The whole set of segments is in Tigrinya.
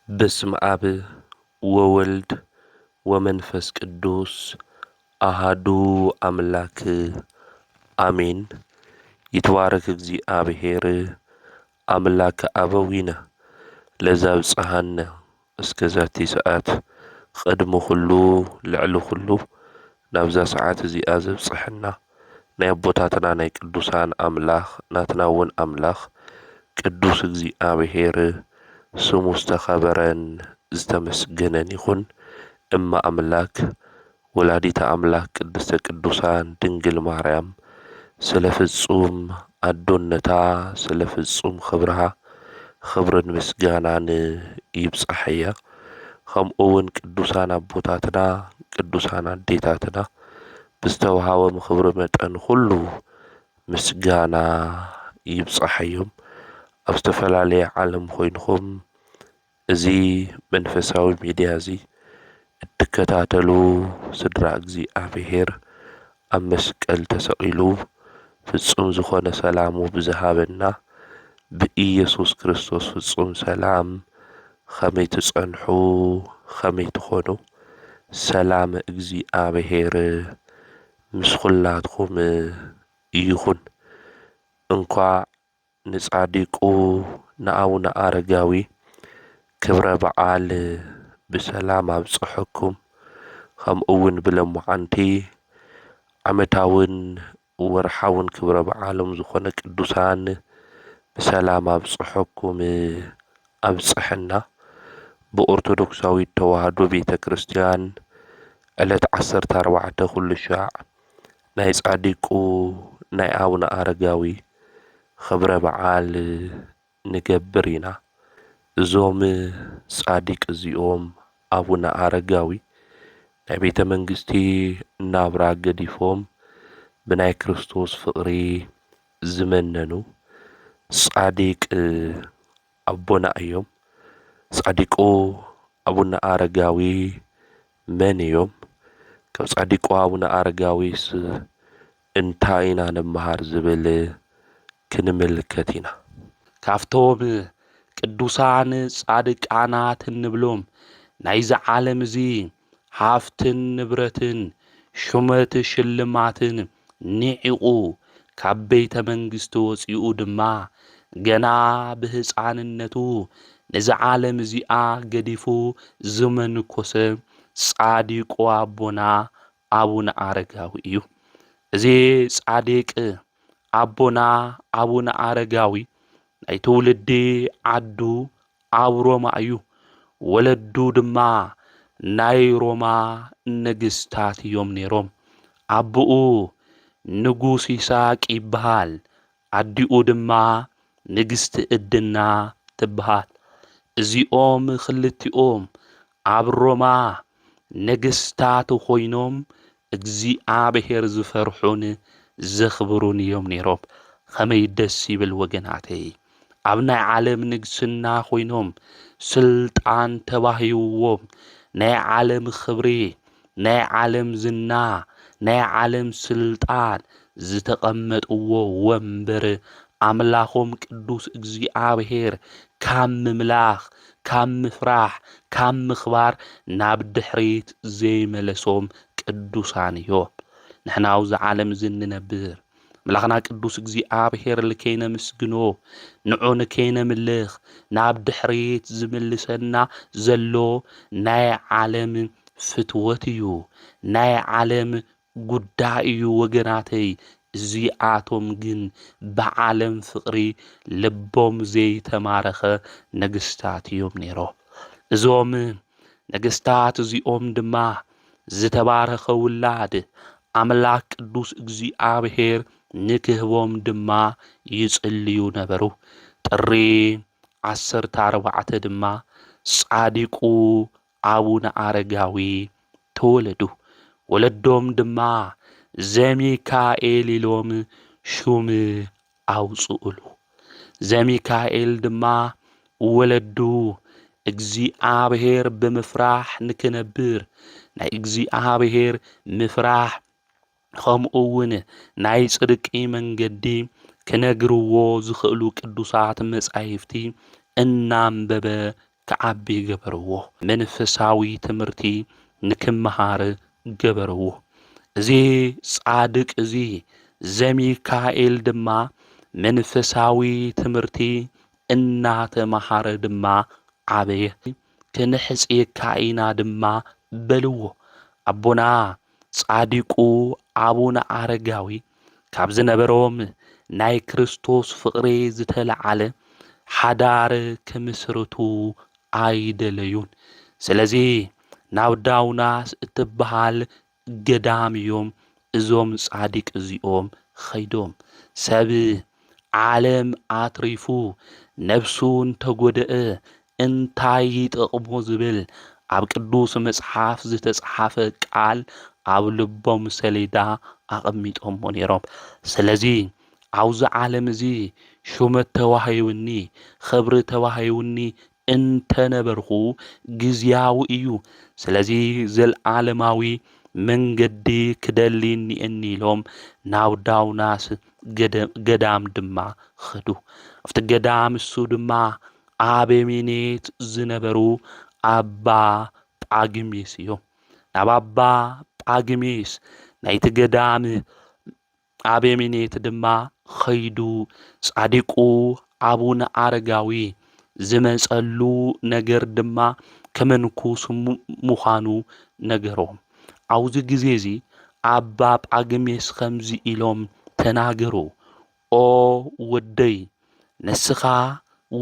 በስመ አብ ወወልድ ወመንፈስ ቅዱስ አሃዱ አምላክ አሜን። ይትባረክ እግዚአብሔር አምላከ አበዊነ ለዘብጽሐነ እስከ ዛቲ ሰዓት ቅድሚ ኩሉ ልዕሊ ኩሉ ናብዛ ሰዓት እዚኣ ዘብጽሐና ናይ አቦታትና ናይ ቅዱሳን አምላኽ ናትና እውን አምላኽ ቅዱስ እግዚአብሔር ስሙ ዝተኸበረን ዝተመስገነን ይኹን። እማ አምላክ ወላዲተ አምላክ ቅድስተ ቅዱሳን ድንግል ማርያም ስለ ፍጹም አዶነታ ስለ ፍጹም ክብርሃ ክብርን ምስጋናን ይብጻሕያ። ከምኡ እውን ቅዱሳን አቦታትና ቅዱሳን አዴታትና ብዝተውሃቦም ክብሪ መጠን ኩሉ ምስጋና ይብጻሕዮም። ኣብ ዝተፈላለየ ዓለም ኮይንኩም እዚ መንፈሳዊ ሚድያ እዚ እትከታተሉ ስድራ እግዚአብሔር ኣብ መስቀል ተሰቂሉ ፍጹም ዝኾነ ሰላሙ ብዝሃበና ብኢየሱስ ክርስቶስ ፍጹም ሰላም ከመይ ትጸንሑ ከመይ ትኾኑ ሰላም እግዚአብሔር ምስ ኩላትኩም ይኹን። እንኳዕ ንጻዲቁ ንኣቡነ ኣረጋዊ ክብረ በዓል ብሰላም ኣብጽሐኩም። ከምኡ እውን ብለምዓንቲ ዓመታውን ወርሓውን ክብረ በዓሎም ዝኾነ ቅዱሳን ብሰላም ኣብጽሐኩም ኣብጽሕና። ብኦርቶዶክሳዊት ተዋህዶ ቤተ ክርስቲያን ዕለት 14 ኩሉ ሻዕ ናይ ጻዲቁ ናይ ኣቡነ ኣረጋዊ ክብረ በዓል ንገብር ኢና። እዞም ጻዲቅ እዚኦም ኣቡነ ኣረጋዊ ናይ ቤተ መንግስቲ ናብራ ገዲፎም ብናይ ክርስቶስ ፍቕሪ ዝመነኑ ጻዲቅ ኣቦና እዮም። ጻዲቁ ኣቡነ ኣረጋዊ መን እዮም? ካብ ጻዲቁ ኣቡነ ኣረጋዊስ እንታይ ኢና ነመሃር ዝብል ክንምልከት ኢና። ካፍቶም ቅዱሳን ጻድቃናት እንብሎም ናይዚ ዓለም እዚ ሃፍትን ንብረትን ሹመት ሽልማትን ኒዒቑ ካብ ቤተ መንግስቲ ወፂኡ ድማ ገና ብህፃንነቱ ነዚ ዓለም እዚኣ ገዲፉ ዝመንኮሰ ጻዲቁ ኣቦና ኣቡነ ኣረጋዊ እዩ። እዚ ጻዲቅ ኣቦና ኣቡነ ኣረጋዊ ናይ ትውልዲ ዓዱ ኣብ ሮማ እዩ። ወለዱ ድማ ናይ ሮማ ንግስታት እዮም ነይሮም። ኣቦኡ ንጉስ ይስሐቅ ይበሃል፣ ኣዲኡ ድማ ንግስቲ ዕድና ትበሃል። እዚኦም ክልቲኦም ኣብ ሮማ ነገስታት ኮይኖም እግዚአብሔር ዝፈርሑን ዘኽብሩን እዮም ነይሮም። ከመይ ደስ ይብል ወገናተይ! ኣብ ናይ ዓለም ንግስና ኮይኖም ስልጣን ተባሂብዎም ናይ ዓለም ክብሪ ናይ ዓለም ዝና ናይ ዓለም ስልጣን ዝተቐመጥዎ ወንበር ኣምላኾም ቅዱስ እግዚአብሔር ካብ ምምላኽ ካብ ምፍራሕ ካብ ምኽባር ናብ ድሕሪት ዘይመለሶም ቅዱሳን እዮም። ንሕና ኣብዚ ዓለም እዚ ንነብር ኣምላኽና ቅዱስ እግዚአብሔር ንከይነምስግኖ ንዑ ንከይነምልኽ ናብ ድሕሪት ዝምልሰና ዘሎ ናይ ዓለም ፍትወት እዩ፣ ናይ ዓለም ጉዳይ እዩ ወገናተይ። እዚኣቶም ግን ብዓለም ፍቕሪ ልቦም ዘይተማረኸ ነገስታት እዮም ነይሮም። እዞም ነገስታት እዚኦም ድማ ዝተባረኸ ውላድ ኣምላክ ቅዱስ እግዚአብሔር ንክህቦም ድማ ይጽልዩ ነበሩ። ጥሪ 14 ድማ ጻዲቁ ኣቡነ ኣረጋዊ ተወለዱ። ወለዶም ድማ ዘሚካኤል ኢሎም ሹም ኣውጽኡሉ። ዘሚካኤል ድማ ወለዱ እግዚአብሔር ብምፍራሕ ንክነብር ናይ እግዚአብሔር ምፍራሕ ከምኡ እውን ናይ ጽድቂ መንገዲ ክነግርዎ ዝኽእሉ ቅዱሳት መጻሕፍቲ እናንበበ ክዓቢ ገበርዎ መንፈሳዊ ትምህርቲ ንክመሃር ገበርዎ እዚ ጻድቅ እዚ ዘሚካኤል ድማ መንፈሳዊ ትምህርቲ እናተመሃረ ድማ ዓበየ ክንሕጽየካ ኢና ድማ በልዎ ኣቦና ጻዲቁ ኣቡነ ኣረጋዊ ካብ ዝነበሮም ናይ ክርስቶስ ፍቕሪ ዝተለዓለ ሓዳር ክምስርቱ ኣይደለዩን ስለዚ ናብ ዳውናስ እትበሃል ገዳም እዮም እዞም ጻዲቅ እዚኦም ኸይዶም ሰብ ዓለም ኣትሪፉ ነፍሱ እንተጐደአ እንታይ ይጠቕሞ ዝብል ኣብ ቅዱስ መጽሓፍ ዝተጽሓፈ ቃል ኣብ ልቦም ሰሌዳ ኣቐሚጦምዎ ነይሮም ስለዚ ኣብዚ ዓለም እዚ ሹመት ተዋሂቡኒ ኽብሪ ተዋሂቡኒ እንተነበርኹ ግዝያዊ እዩ ስለዚ ዘለዓለማዊ መንገዲ ክደሊ እኒአኒ ኢሎም ናብ ዳውናስ ገዳም ድማ ኸዱ ኣብቲ ገዳም እሱ ድማ ኣበሜኔት ዝነበሩ ኣባ ጳግሜስ እዮም ናብ ኣባ ጳግሜስ ናይቲ ገዳም ኣበሜኔት ድማ ኸይዱ ጻዲቁ ኣቡነ ኣረጋዊ ዝመጸሉ ነገር ድማ ከመንኩስ ምዃኑ ነገሮም ኣብዚ ግዜ እዚ ኣባ ጳግሜስ ከምዚ ኢሎም ተናገሩ ኦ ወደይ ንስኻ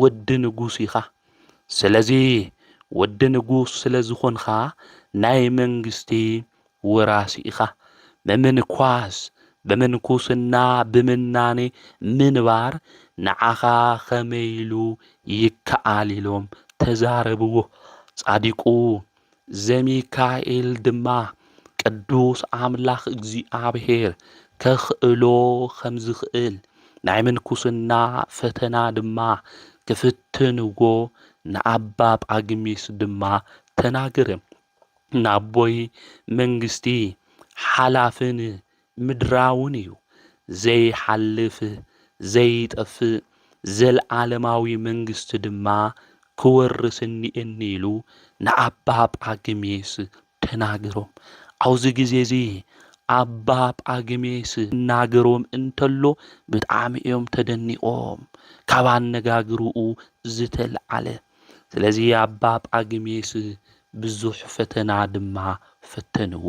ወዲ ንጉስ ኢኻ ስለዚ ወዲ ንጉስ ስለ ዝኾንኻ ናይ መንግስቲ ወራሲ ኢኻ መምንኳስ በመንኩስና ብምናኔ ምንባር ንዓኻ ኸመይሉ ይከኣል ኢሎም ተዛረብዎ ጻዲቁ ዘሚካኤል ድማ ቅዱስ ኣምላኽ እግዚአብሔር ከኽእሎ ከም ዝኽእል ናይ ምንኩስና ፈተና ድማ ክፍትንዎ ንኣባ ጳግሜስ ድማ ተናገረ ናቦይ መንግስቲ ሓላፍን ምድራውን እዩ ዘይሓልፍ ዘይጠፍእ ዘለዓለማዊ መንግስቲ ድማ ክወርስኒ ኢሉ ንኣባ ጳግሜስ ተናገሮም ኣብዚ ግዜ እዚ ኣባ ጳግሜስ እናገሮም እንተሎ ብጣዕሚ እዮም ተደኒቖም ካብ ኣነጋግርኡ ዝተለዓለ ስለዚ ኣባ ጳግሜስ ብዙሕ ፈተና ድማ ፈተንዎ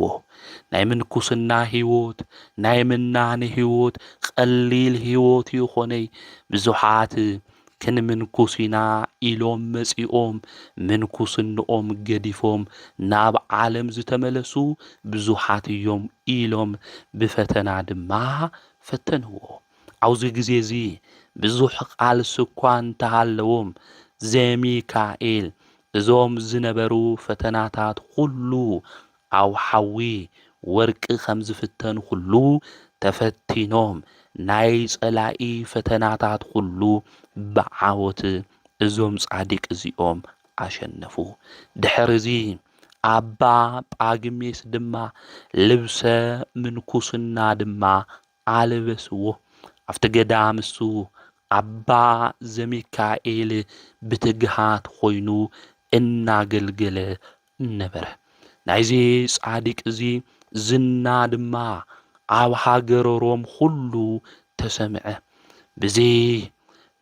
ናይ ምንኩስና ህይወት ናይ ምናኔ ህይወት ቀሊል ህይወት ይኾነይ ብዙሓት ክንምንኩስ ኢና ኢሎም መጺኦም ምንኩስንኦም ገዲፎም ናብ ዓለም ዝተመለሱ ብዙሓት እዮም ኢሎም ብፈተና ድማ ፈተንዎ ኣብዚ ግዜ እዚ ብዙሕ ቃልሲ እኳ እንተሃለዎም ዘሚካኤል እዞም ዝነበሩ ፈተናታት ኩሉ ኣብ ሓዊ ወርቂ ከም ዝፍተኑ ኩሉ ተፈቲኖም ናይ ጸላኢ ፈተናታት ኩሉ ብዓወት እዞም ጻዲቅ እዚኦም ኣሸነፉ ድሕሪ እዚ ኣባ ጳግሜስ ድማ ልብሰ ምንኩስና ድማ ኣልበስዎ ኣብቲ ገዳም እሱ ኣባ ዘሚካኤል ብትግሃት ኾይኑ እናገልገለ ነበረ ናይዚ ጻዲቅ እዚ ዝና ድማ ኣብ ሃገረ ሮም ሁሉ ተሰምዐ ብዚ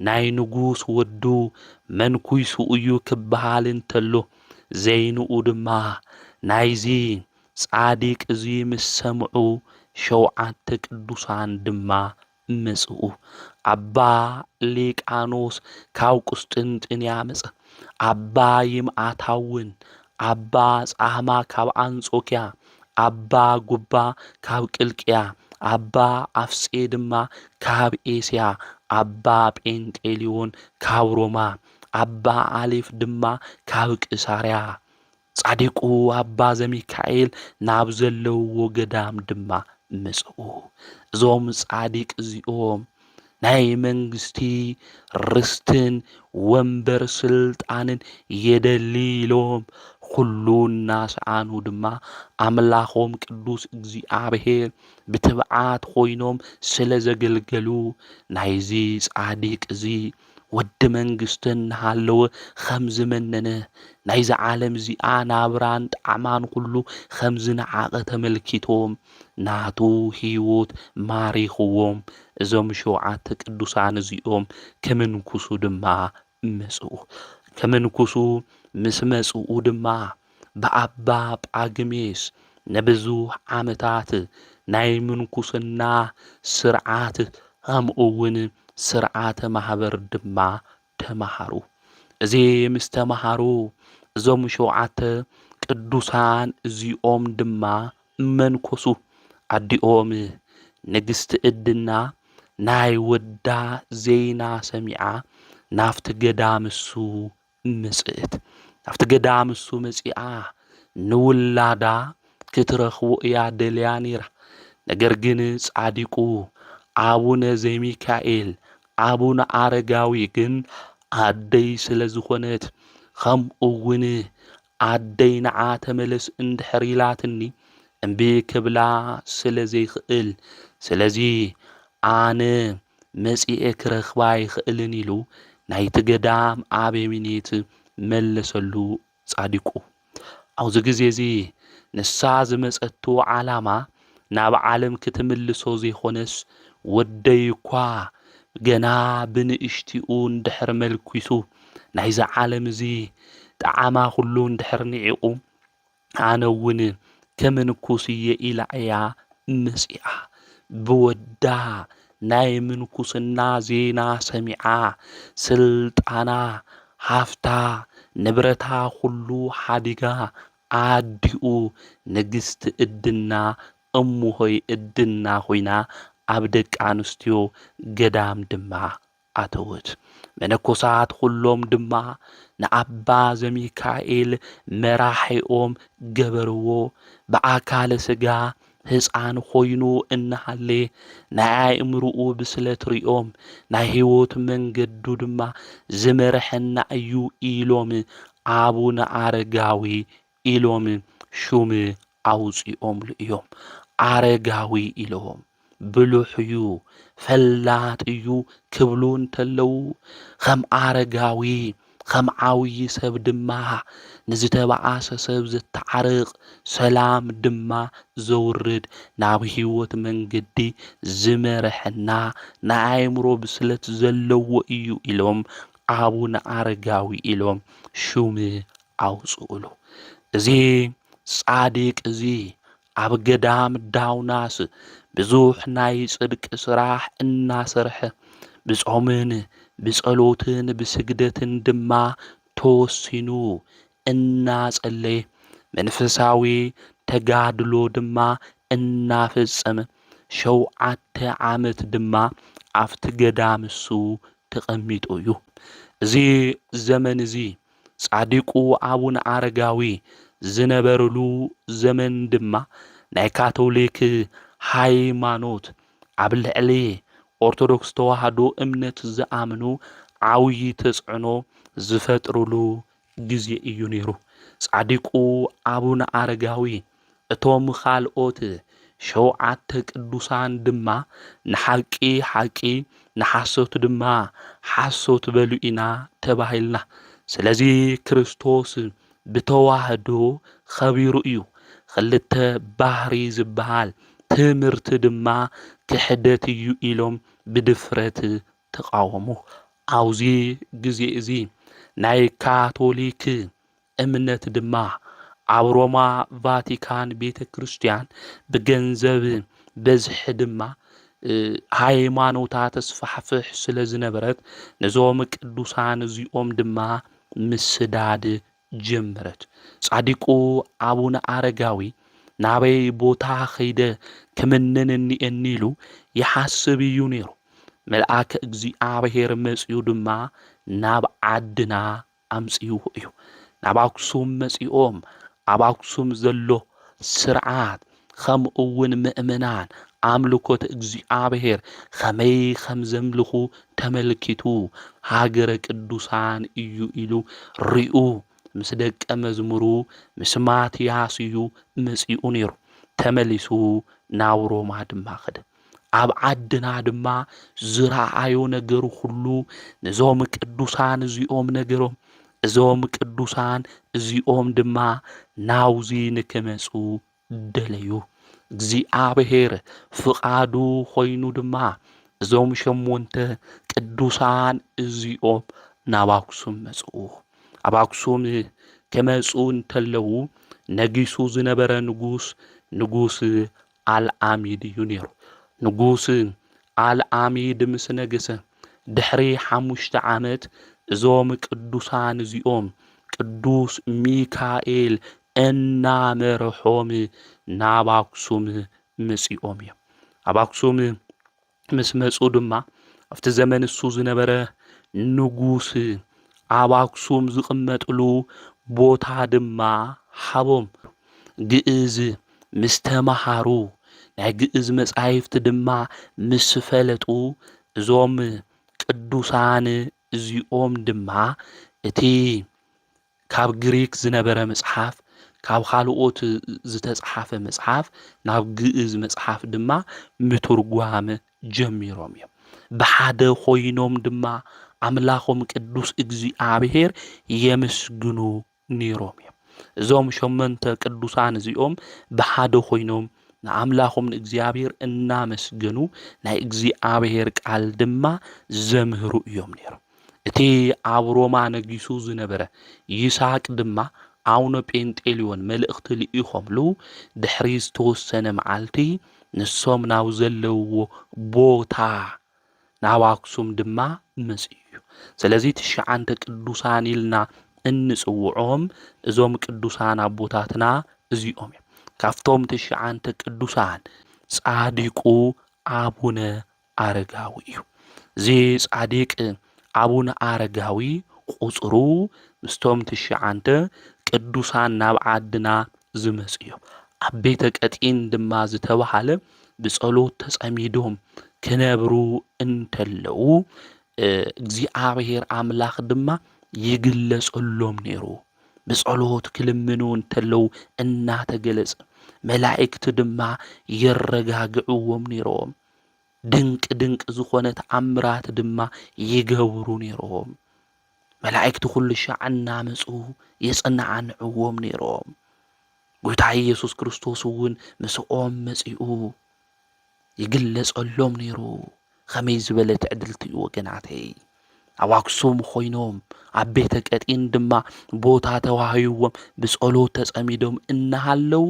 ናይ ንጉስ ወዱ መንኩሱ እዩ ክበሃል እንተሎ ዘይንኡ ድማ ናይዚ ጻዲቅ እዚ ምስ ሰምዑ ሸውዓተ ቅዱሳን ድማ መጽኡ ኣባ ሊቃኖስ ካብ ቁስጥንጥንያ መጸ ኣባ ይምዓታውን ኣባ ጻህማ ካብ አንጾኪያ ኣባ ጉባ ካብ ቅልቅያ ኣባ ኣፍጼ ድማ ካብ ኤስያ ኣባ ጴንጤሊዮን ካብ ሮማ ኣባ ኣሊፍ ድማ ካብ ቂሳርያ ጻዲቁ ኣባ ዘሚካኤል ናብ ዘለውዎ ገዳም ድማ መጽኡ እዞም ጻዲቅ እዚኦም ናይ መንግስቲ ርስትን ወንበር ስልጣንን የደሊ ኢሎም ኩሉ እናሰኣኑ ድማ ኣምላኾም ቅዱስ እግዚአብሔር ብትብዓት ኾይኖም ስለ ዘገልገሉ ናይዚ ጻዲቅ እዚ ወዲ መንግስትን እናሃለወ ከም ዝመነነ ናይዚ ዓለም እዚኣ ናብራን ጣዕማን ኩሉ ከም ዝነዓቐ ተመልኪቶም ናቱ ህይወት ማሪኽዎም እዞም 7 ቅዱሳን እዚኦም ከመንኩሱ ድማ መጽኡ። ከመንኩሱ ምስ መጽኡ ድማ ብኣባ ጳግሜስ ንብዙሕ ዓመታት ናይ ምንኩስና ስርዓት ከምኡውን ስርዓተ ማህበር ድማ ተማሃሩ። እዚ ምስ ተማሃሩ እዞም 7 ቅዱሳን እዚኦም ድማ መንኮሱ። ኣዲኦም ንግስቲ ዕድና ናይ ወዳ ዜና ሰሚዓ ናፍቲ ገዳም እሱ መጽእት። ናፍቲ ገዳም እሱ መጺኣ ንውላዳ ክትረኽቦ እያ ደልያ ነይራ። ነገር ግን ጻዲቁ ኣቡነ ዘሚካኤል ኣቡነ ኣረጋዊ ግን ኣደይ ስለ ዝኾነት ከምኡውን ኣደይ ንዓ ተመለስ እንድሕር ኢላትኒ እምቢ ክብላ ስለ ዘይኽእል ስለዚ ኣነ መጺኤ ክረኽባ ይኽእልን ኢሉ ናይቲ ገዳም ኣበምኔት መለሰሉ ጻዲቁ። ኣብዚ ግዜ እዚ ንሳ ዝመጸቶ ዓላማ ናብ ዓለም ክትምልሶ ዘይኾነስ ወደይ እኳ ገና ብንእሽቲኡ እንድሕር መልኪሱ ናይዚ ዓለም እዚ ጣዕማ ኩሉ እንድሕር ኒዒቑ ኣነ እውን ከመንኩስ እየ ኢላ እያ መጺኣ። ብወዳ ናይ ምንኩስና ዜና ሰሚዓ ስልጣና ሃፍታ ንብረታ ኩሉ ሓዲጋ ኣዲኡ ንግስቲ ዕድና እሙሆይ ዕድና ኮይና ኣብ ደቂ ኣንስትዮ ገዳም ድማ ኣተወት። መነኮሳት ኩሎም ድማ ንኣባ ዘሚካኤል መራሒኦም ገበርዎ። ብኣካለ ስጋ ህፃን ኮይኑ እናሃለ ናይ ኣእምርኡ ብስለት ሪኦም ናይ ህይወት መንገዱ ድማ ዝመርሐና እዩ ኢሎም ኣቡነ ኣረጋዊ ኢሎም ሹም ኣውፂኦምሉ እዮም። ኣረጋዊ ኢሎም ብሉሕ እዩ ፈላጥ እዩ ክብሉ እንተለዉ ከም ኣረጋዊ ከም ዓብይ ሰብ ድማ ንዝተበኣሰ ሰብ ዘተዓርቕ ሰላም ድማ ዘውርድ ናብ ህይወት መንገዲ ዝመርሐና ናይ ኣእምሮ ብስለት ዘለዎ እዩ ኢሎም ኣቡነ ኣረጋዊ ኢሎም ሹም ኣውፅኡሉ። እዚ ጻዲቅ እዚ ኣብ ገዳም ዳውናስ ብዙሕ ናይ ጽድቂ ስራሕ እናሰርሐ ብጾምን ብጸሎትን ብስግደትን ድማ ተወሲኑ እናጸለየ መንፈሳዊ ተጋድሎ ድማ እናፈጸመ 7 ዓመት ድማ ኣብቲ ገዳም እሱ ተቐሚጡ እዩ። እዚ ዘመን እዚ ጻዲቁ ኣቡነ ኣረጋዊ ዝነበረሉ ዘመን ድማ ናይ ካቶሊክ ሃይማኖት ኣብ ልዕሊ ኦርቶዶክስ ተዋህዶ እምነት ዝኣምኑ ዓብይ ተጽዕኖ ዝፈጥሩሉ ግዜ እዩ ነይሩ። ጻዲቁ ኣቡነ ኣረጋዊ እቶም ካልኦት 7 ቅዱሳን ድማ ንሓቂ ሓቂ ንሓሶት ድማ ሓሶት በሉ ኢና ተባሂልና። ስለዚ ክርስቶስ ብተዋህዶ ኸቢሩ እዩ። ክልተ ባህሪ ዝበሃል ትምህርቲ ድማ ክሕደት እዩ ኢሎም ብድፍረት ተቃወሙ። ኣብዚ ግዜ እዚ ናይ ካቶሊክ እምነት ድማ ኣብ ሮማ ቫቲካን ቤተ ክርስቲያን ብገንዘብ በዝሒ ድማ ሃይማኖታት ተስፋሕፍሕ ስለ ዝነበረት ነዞም ቅዱሳን እዚኦም ድማ ምስዳድ ጀመረት። ጻዲቁ ኣቡነ ኣረጋዊ ናበይ ቦታ ኸይደ ክምንንኒ እኒሉ ይሓስብ እዩ ነይሩ። መልአከ እግዚአብሔር መጺኡ ድማ ናብ ዓድና ኣምጺኡ እዩ። ናብ ኣክሱም መጺኦም ኣብ ኣክሱም ዘሎ ስርዓት ከምኡውን ምእመናን ኣምልኮት እግዚአብሔር ከመይ ከም ዘምልኹ ተመልኪቱ ሃገረ ቅዱሳን እዩ ኢሉ ሪኡ ምስ ደቀ መዝሙሩ ምስ ማትያስ እዩ መጺኡ ነይሩ። ተመሊሱ ናብ ሮማ ድማ ኸደ። ኣብ ዓድና ድማ ዝረኣዮ ነገሩ ሁሉ ነዞም ቅዱሳን እዚኦም ነገሮም እዞም ቅዱሳን እዚኦም ድማ ናውዚ ንክመጹ ደለዩ እግዚአብሔር ፍቃዱ ኮይኑ ድማ እዞም 8 ቅዱሳን እዚኦም ናብ አክሱም መጹ ኣብ አክሱም ከመጹ እንተለዉ ነጊሱ ዝነበረ ንጉስ አልአሚድ እዩ ነይሩ ንጉስ አልአሚድ ምስ ነገሰ ድሕሪ 5 ዓመት እዞም ቅዱሳን እዚኦም ቅዱስ ሚካኤል እናመርሖም ናብ አክሱም መጺኦም እዮም ኣብ አክሱም ምስ መጹ ድማ ኣብቲ ዘመን እሱ ዝነበረ ንጉስ ኣብ አክሱም ዝቕመጥሉ ቦታ ድማ ሓቦም ግዕዝ ምስ ተማሃሩ ናይ ግዕዝ መጻሕፍቲ ድማ ምስ ፈለጡ እዞም ቅዱሳን እዚኦም ድማ እቲ ካብ ግሪክ ዝነበረ መጽሓፍ ካብ ካልኦት ዝተጻሓፈ መጽሓፍ ናብ ግዕዝ መጽሓፍ ድማ ምትርጓም ጀሚሮም እዮም ብሓደ ኮይኖም ድማ አምላኾም ቅዱስ እግዚአብሔር የመስግኑ ነይሮም እዮም እዞም 8 ቅዱሳን እዚኦም ብሓደ ኮይኖም ንአምላኾም እግዚአብሔር እናመስገኑ ናይ እግዚአብሔር ቃል ድማ ዘምህሩ እዮም ነይሮም እቲ ኣብ ሮማ ነጊሱ ዝነበረ ይስሐቅ ድማ አቡነ ጴንጤልዮን መልእኽቲ ልኢኾምሉ ድሕሪ ዝተወሰነ መዓልቲ ንሶም ናብ ዘለውዎ ቦታ ናብ አክሱም ድማ መጽዩ ስለዚህ 9 ቅዱሳን ኢልና እንጽውዖም እዞም ቅዱሳን አቦታትና እዚኦም እዮም ካፍቶም 9 ቅዱሳን ጻዲቁ አቡነ አረጋዊ እዩ እዚ ጻዲቅ አቡነ አረጋዊ ቁጽሩ ምስቶም 9 ቅዱሳን ናብ ዓድና ዝመጽዮም ኣብ ቤተ ቀጢን ድማ ዝተባሃለ ብጸሎት ተጸሚዶም ክነብሩ እንተለው እግዚአብሔር አምላኽ ድማ ይግለጸሎም ነይሩ ብጸሎት ክልምኑ እንተለው እናተገለጸ መላእክት ድማ ይረጋግዑዎም ነይሮም ድንቅ ዝኾነ ተአምራት ድማ ይገብሩ ነይሮም መላእክት ኩሉ ሻዕና መጹ የጽናዓንዕዎም ነይሮም ጌታ ኢየሱስ ክርስቶስ እውን ምስኦም መጺኡ ይግለጸሎም ነይሩ ከመይ ዝበለ ዕድልቲ ወገናተይ ኣብ አክሱም ኮይኖም ኣብ ቤተ ቀጢን ድማ ቦታ ተዋሂቦም ብጸሎት ተጸሚዶም እናሃለው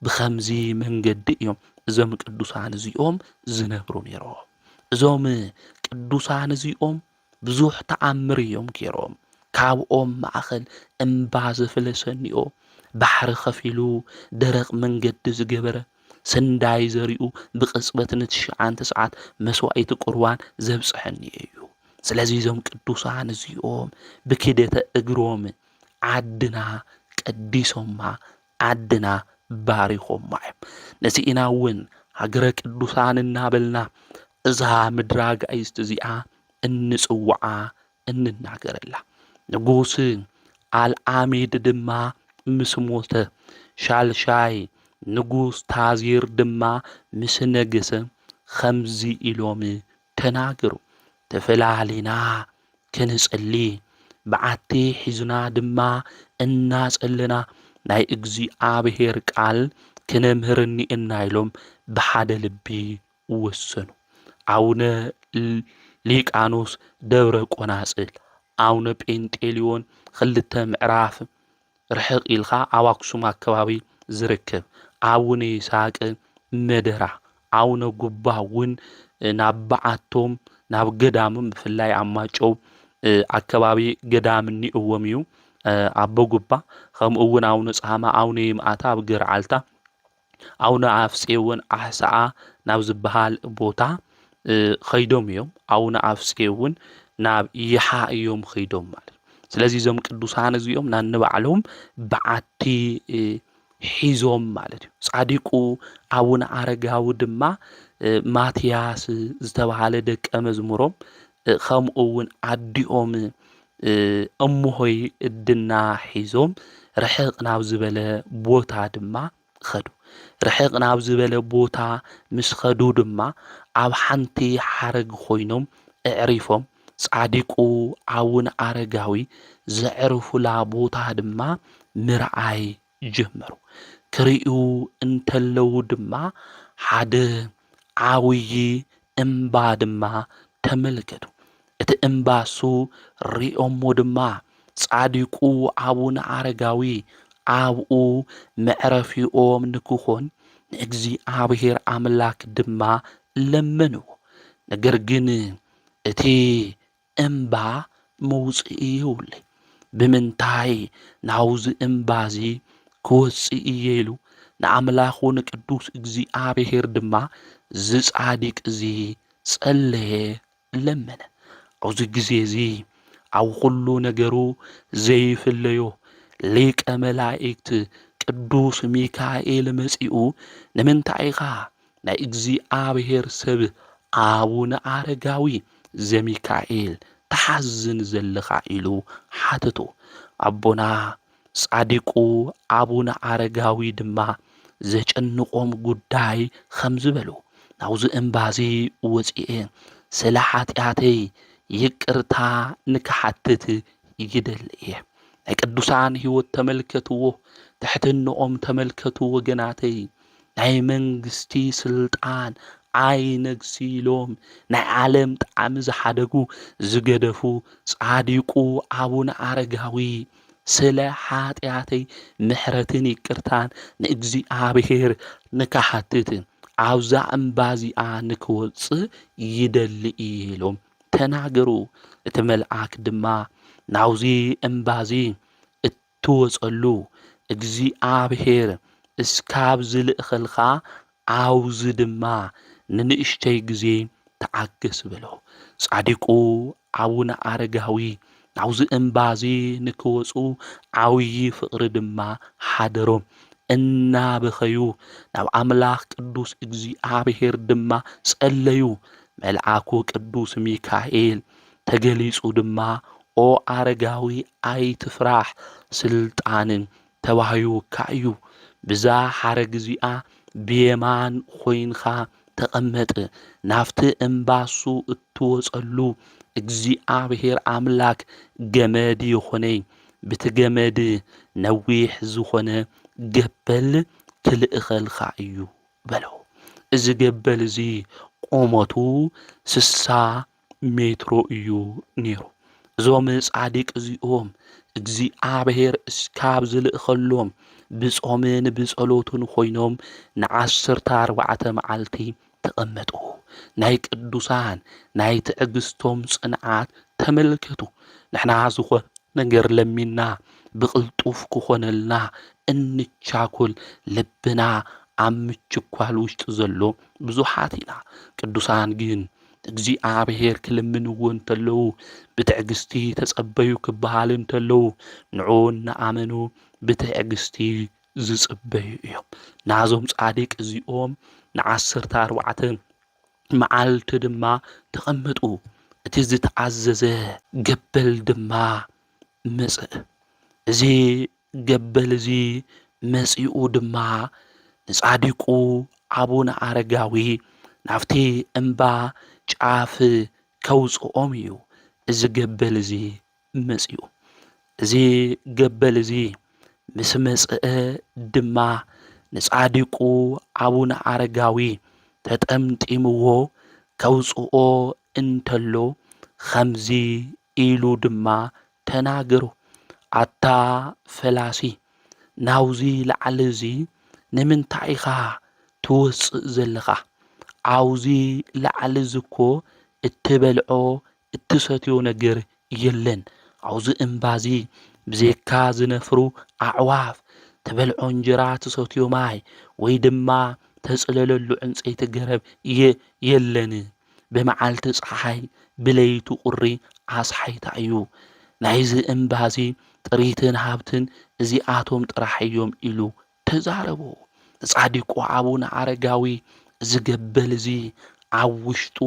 ብኸምዚ መንገዲ እዮም እዞም ቅዱሳን እዚኦም ዝነብሩ ነይሮም እዞም ቅዱሳን እዚኦም ብዙሕ ተአምር እዮም ገይሮም ካብኦም ማእኸል እምባ ዘፍለሰኒኦ ባሕሪ ከፊሉ ደረቕ መንገዲ ዝገበረ ስንዳይ ዘሪኡ ብቅጽበት ን9 ሰዓት መስዋዕቲ ቁርባን ዘብጽሐኒ እዩ ስለዚህ እዞም ቅዱሳን እዚኦም ብክደተ እግሮም ዓድና ቀዲሶማ ዓድና ባሪኾማ እዮም ነዚኢና እውን ሃገረ ቅዱሳን እናበልና እዛ ምድራ ጋይስት እዚኣ እንጽውዓ እንናገረላ ንጉስ አልአሚድ ድማ ምስ ሞተ ሻልሻይ ንጉስ ታዚር ድማ ምስ ነገሰ ኸምዚ ኢሎም ተናገሩ ተፈላሊና ክንጸሊ በዓቲ ሒዝና ድማ እናጸለና ናይ እግዚአብሔር ቃል ክነምህርኒ እናይሎም ብሓደ ልቢ ወሰኑ አቡነ ሊቃኖስ ደብረ ቆናጽል አቡነ ጴንጤልዮን 2 ምዕራፍ ርሕቕ ኢልኻ ኣብ አክሱም አካባቢ ዝርከብ አቡነ ይስሐቅ መደራ አቡነ ጉባ እውን ናብ በዓቶም ናብ ገዳሞም ብፍላይ አማጮው አካባቢ ገዳም እኒእዎም እዩ ኣቦ ጉባ ከምኡ እውን አቡነ ጻማ አቡነ ይምዓታ ኣብ ገርዓልታ አቡነ አፍጼውን ኣሕሳኣ ናብ ዝበሃል ቦታ ኸይዶም እዮም አቡነ አፍጼውን ናብ ይሓ እዮም ኸይዶም ማለት ስለዚህ እዞም ቅዱሳን እዚኦም ናንባዕሎም በዓቲ ሒዞም ማለት እዩ ጻዲቁ አቡነ አረጋዊ ድማ ማትያስ ዝተባሃለ ደቀ መዝሙሮም ከምኡ እውን አዲኦም እሞሆይ እድና ሒዞም ርሕቕ ናብ ዝበለ ቦታ ድማ ኸዱ ርሕቕ ናብ ዝበለ ቦታ ምስ ኸዱ ድማ ኣብ ሓንቲ ሓረግ ኾይኖም ኣዕሪፎም ጻዲቁ አቡነ አረጋዊ ዘዕርፉላ ቦታ ድማ ምርኣይ ጀመሩ። ክሪኡ እንተለዉ ድማ ሓደ ዓብዪ እምባ ድማ ተመልከቱ። እቲ እምባ እሱ ሪኦሞ ድማ ጻዲቁ አቡነ አረጋዊ ኣብኡ መዕረፊኦም ንክኾን ንእግዚአብሔር ኣምላክ ድማ ለመንዎ። ነገር ግን እቲ እምባ መውፅኢ የብሉን። ብምንታይ ናውዚ እምባ እዚ ክወፅእ እየ ኢሉ ንኣምላኹ ንቅዱስ እግዚአብሔር ድማ ዝጻዲቅ እዚ ጸለየ ለመነ። ኣብዚ ግዜ እዚ ኣብ ኩሉ ነገሩ ዘይፍለዮ ሊቀ መላእክት ቅዱስ ሚካኤል መጺኡ ንምንታይ ኢኻ ናይ እግዚአብሔር ሰብ አቡነ አረጋዊ ዘሚካኤል ተሓዝን ዘለኻ ኢሉ ሓተቶ። ኣቦና ጻዲቁ አቡነ አረጋዊ ድማ ዘጨንቆም ጉዳይ ከም ዝበሉ ናብዚ እምባዚ ወፂኤ ስለ ኃጢአተይ ይቅርታ ንክሓትት ይደሊ እየ። ናይ ቅዱሳን ሕይወት ተመልከትዎ፣ ትሕትንኦም ተመልከቱ ወገናተይ። ናይ መንግስቲ ስልጣን ኣይነግሲሎም ናይ ዓለም ጣዕሚ ዝሓደጉ ዝገደፉ ጻዲቁ አቡነ አረጋዊ ስለ ኃጢአተይ ምሕረትን ይቅርታን ንእግዚአብሔር ንክሓትት ኣብዛ እምባ እዚኣ ንክወፅእ ይደሊ ኢሎም ተናገሩ። እቲ መልአክ ድማ ናውዚ እምባዚ እትወፀሉ እግዚአብሔር እስካብ ዝልእኸልኻ ኣውዚ ድማ ንንእሽተይ ግዜ ተዓገስ በሎ። ጻዲቁ አቡነ አረጋዊ ናውዚ እምባዚ ንክወፁ ዓብዪ ፍቕሪ ድማ ሓደሮም። እናበኸዩ ናብ ኣምላኽ ቅዱስ እግዚአብሔር ድማ ጸለዩ። መልአኩ ቅዱስ ሚካኤል ተገሊጹ ድማ ኦ አረጋዊ ኣይትፍራሕ ስልጣንን ተባሂቡካ እዩ። ብዛ ሓረግ እዚኣ ብየማን ኾይንኻ ተቐመጥ። ናፍቲ እምባሱ እትወፀሉ እግዚአብሔር ኣምላክ ገመድ ይኾነይ። ብቲ ገመድ ነዊሕ ዝኾነ ገበል ክልእኸልካ እዩ በሎ። እዚ ገበል እዚ ቁመቱ 60 ሜትሮ እዩ ነይሩ። እዞም ጻዲቅ እዚኦም እግዚአብሔር እስካብ ዝልእኸሎም ብጾምን ብጸሎትን ኾይኖም ን14 መዓልቲ ተቐመጡ። ናይ ቅዱሳን ናይ ትዕግስቶም ጽንዓት ተመልከቱ። ንሕና ዝኾነ ነገር ለሚና ብቕልጡፍ ክኾነልና እንቻኮል ልብና ኣብ ምችኳል ውሽጢ ዘሎ ብዙሓት ኢና። ቅዱሳን ግን እግዚአብሔር ክልምንዎ እንተለዉ ብትዕግስቲ ተጸበዩ ክበሃል እንተለዉ ንዑ እናኣመኑ ብትዕግስቲ ዝጽበዩ እዮም። ናዞም ጻዲቅ እዚኦም ን14 መዓልቲ ድማ ተቐመጡ። እቲ ዝተዓዘዘ ገበል ድማ መጽእ። እዚ ገበል እዚ መጺኡ ድማ ንጻዲቁ አቡነ አረጋዊ ናፍቲ እምባ ጫፍ ከውፅኦም እዩ። እዚ ገበል እዚ መጺኡ እዚ ገበል እዚ ምስ መጽአ ድማ ንጻዲቁ አቡነ አረጋዊ ተጠምጢምዎ ከውፅኦ እንተሎ ኸምዚ ኢሉ ድማ ተናገሩ። ኣታ ፈላሲ ናውዚ ላዕሊ እዚ ንምንታይ ኢኻ ትወፅእ ዘለኻ? ኣውዚ ላዕሊ ዝኮ እትበልዖ እትሰትዮ ነገር የለን። ኣውዚ እምባዚ ብዘይካ ዝነፍሩ ኣዕዋፍ ተበልዖ እንጀራ ትሰትዮ ማይ ወይ ድማ ተጽለለሉ ዕንፀይቲ ገረብ የለን። ብመዓልቲ ፀሓይ ብለይቲ ቁሪ ኣስሓይታ እዩ። ናይዚ እምባዚ ጥሪትን ሃብትን እዚኣቶም ጥራሕ እዮም ኢሉ ተዛረቡ። ጻዲቁ አቡነ አረጋዊ ዝገበል እዚ ኣብ ውሽጡ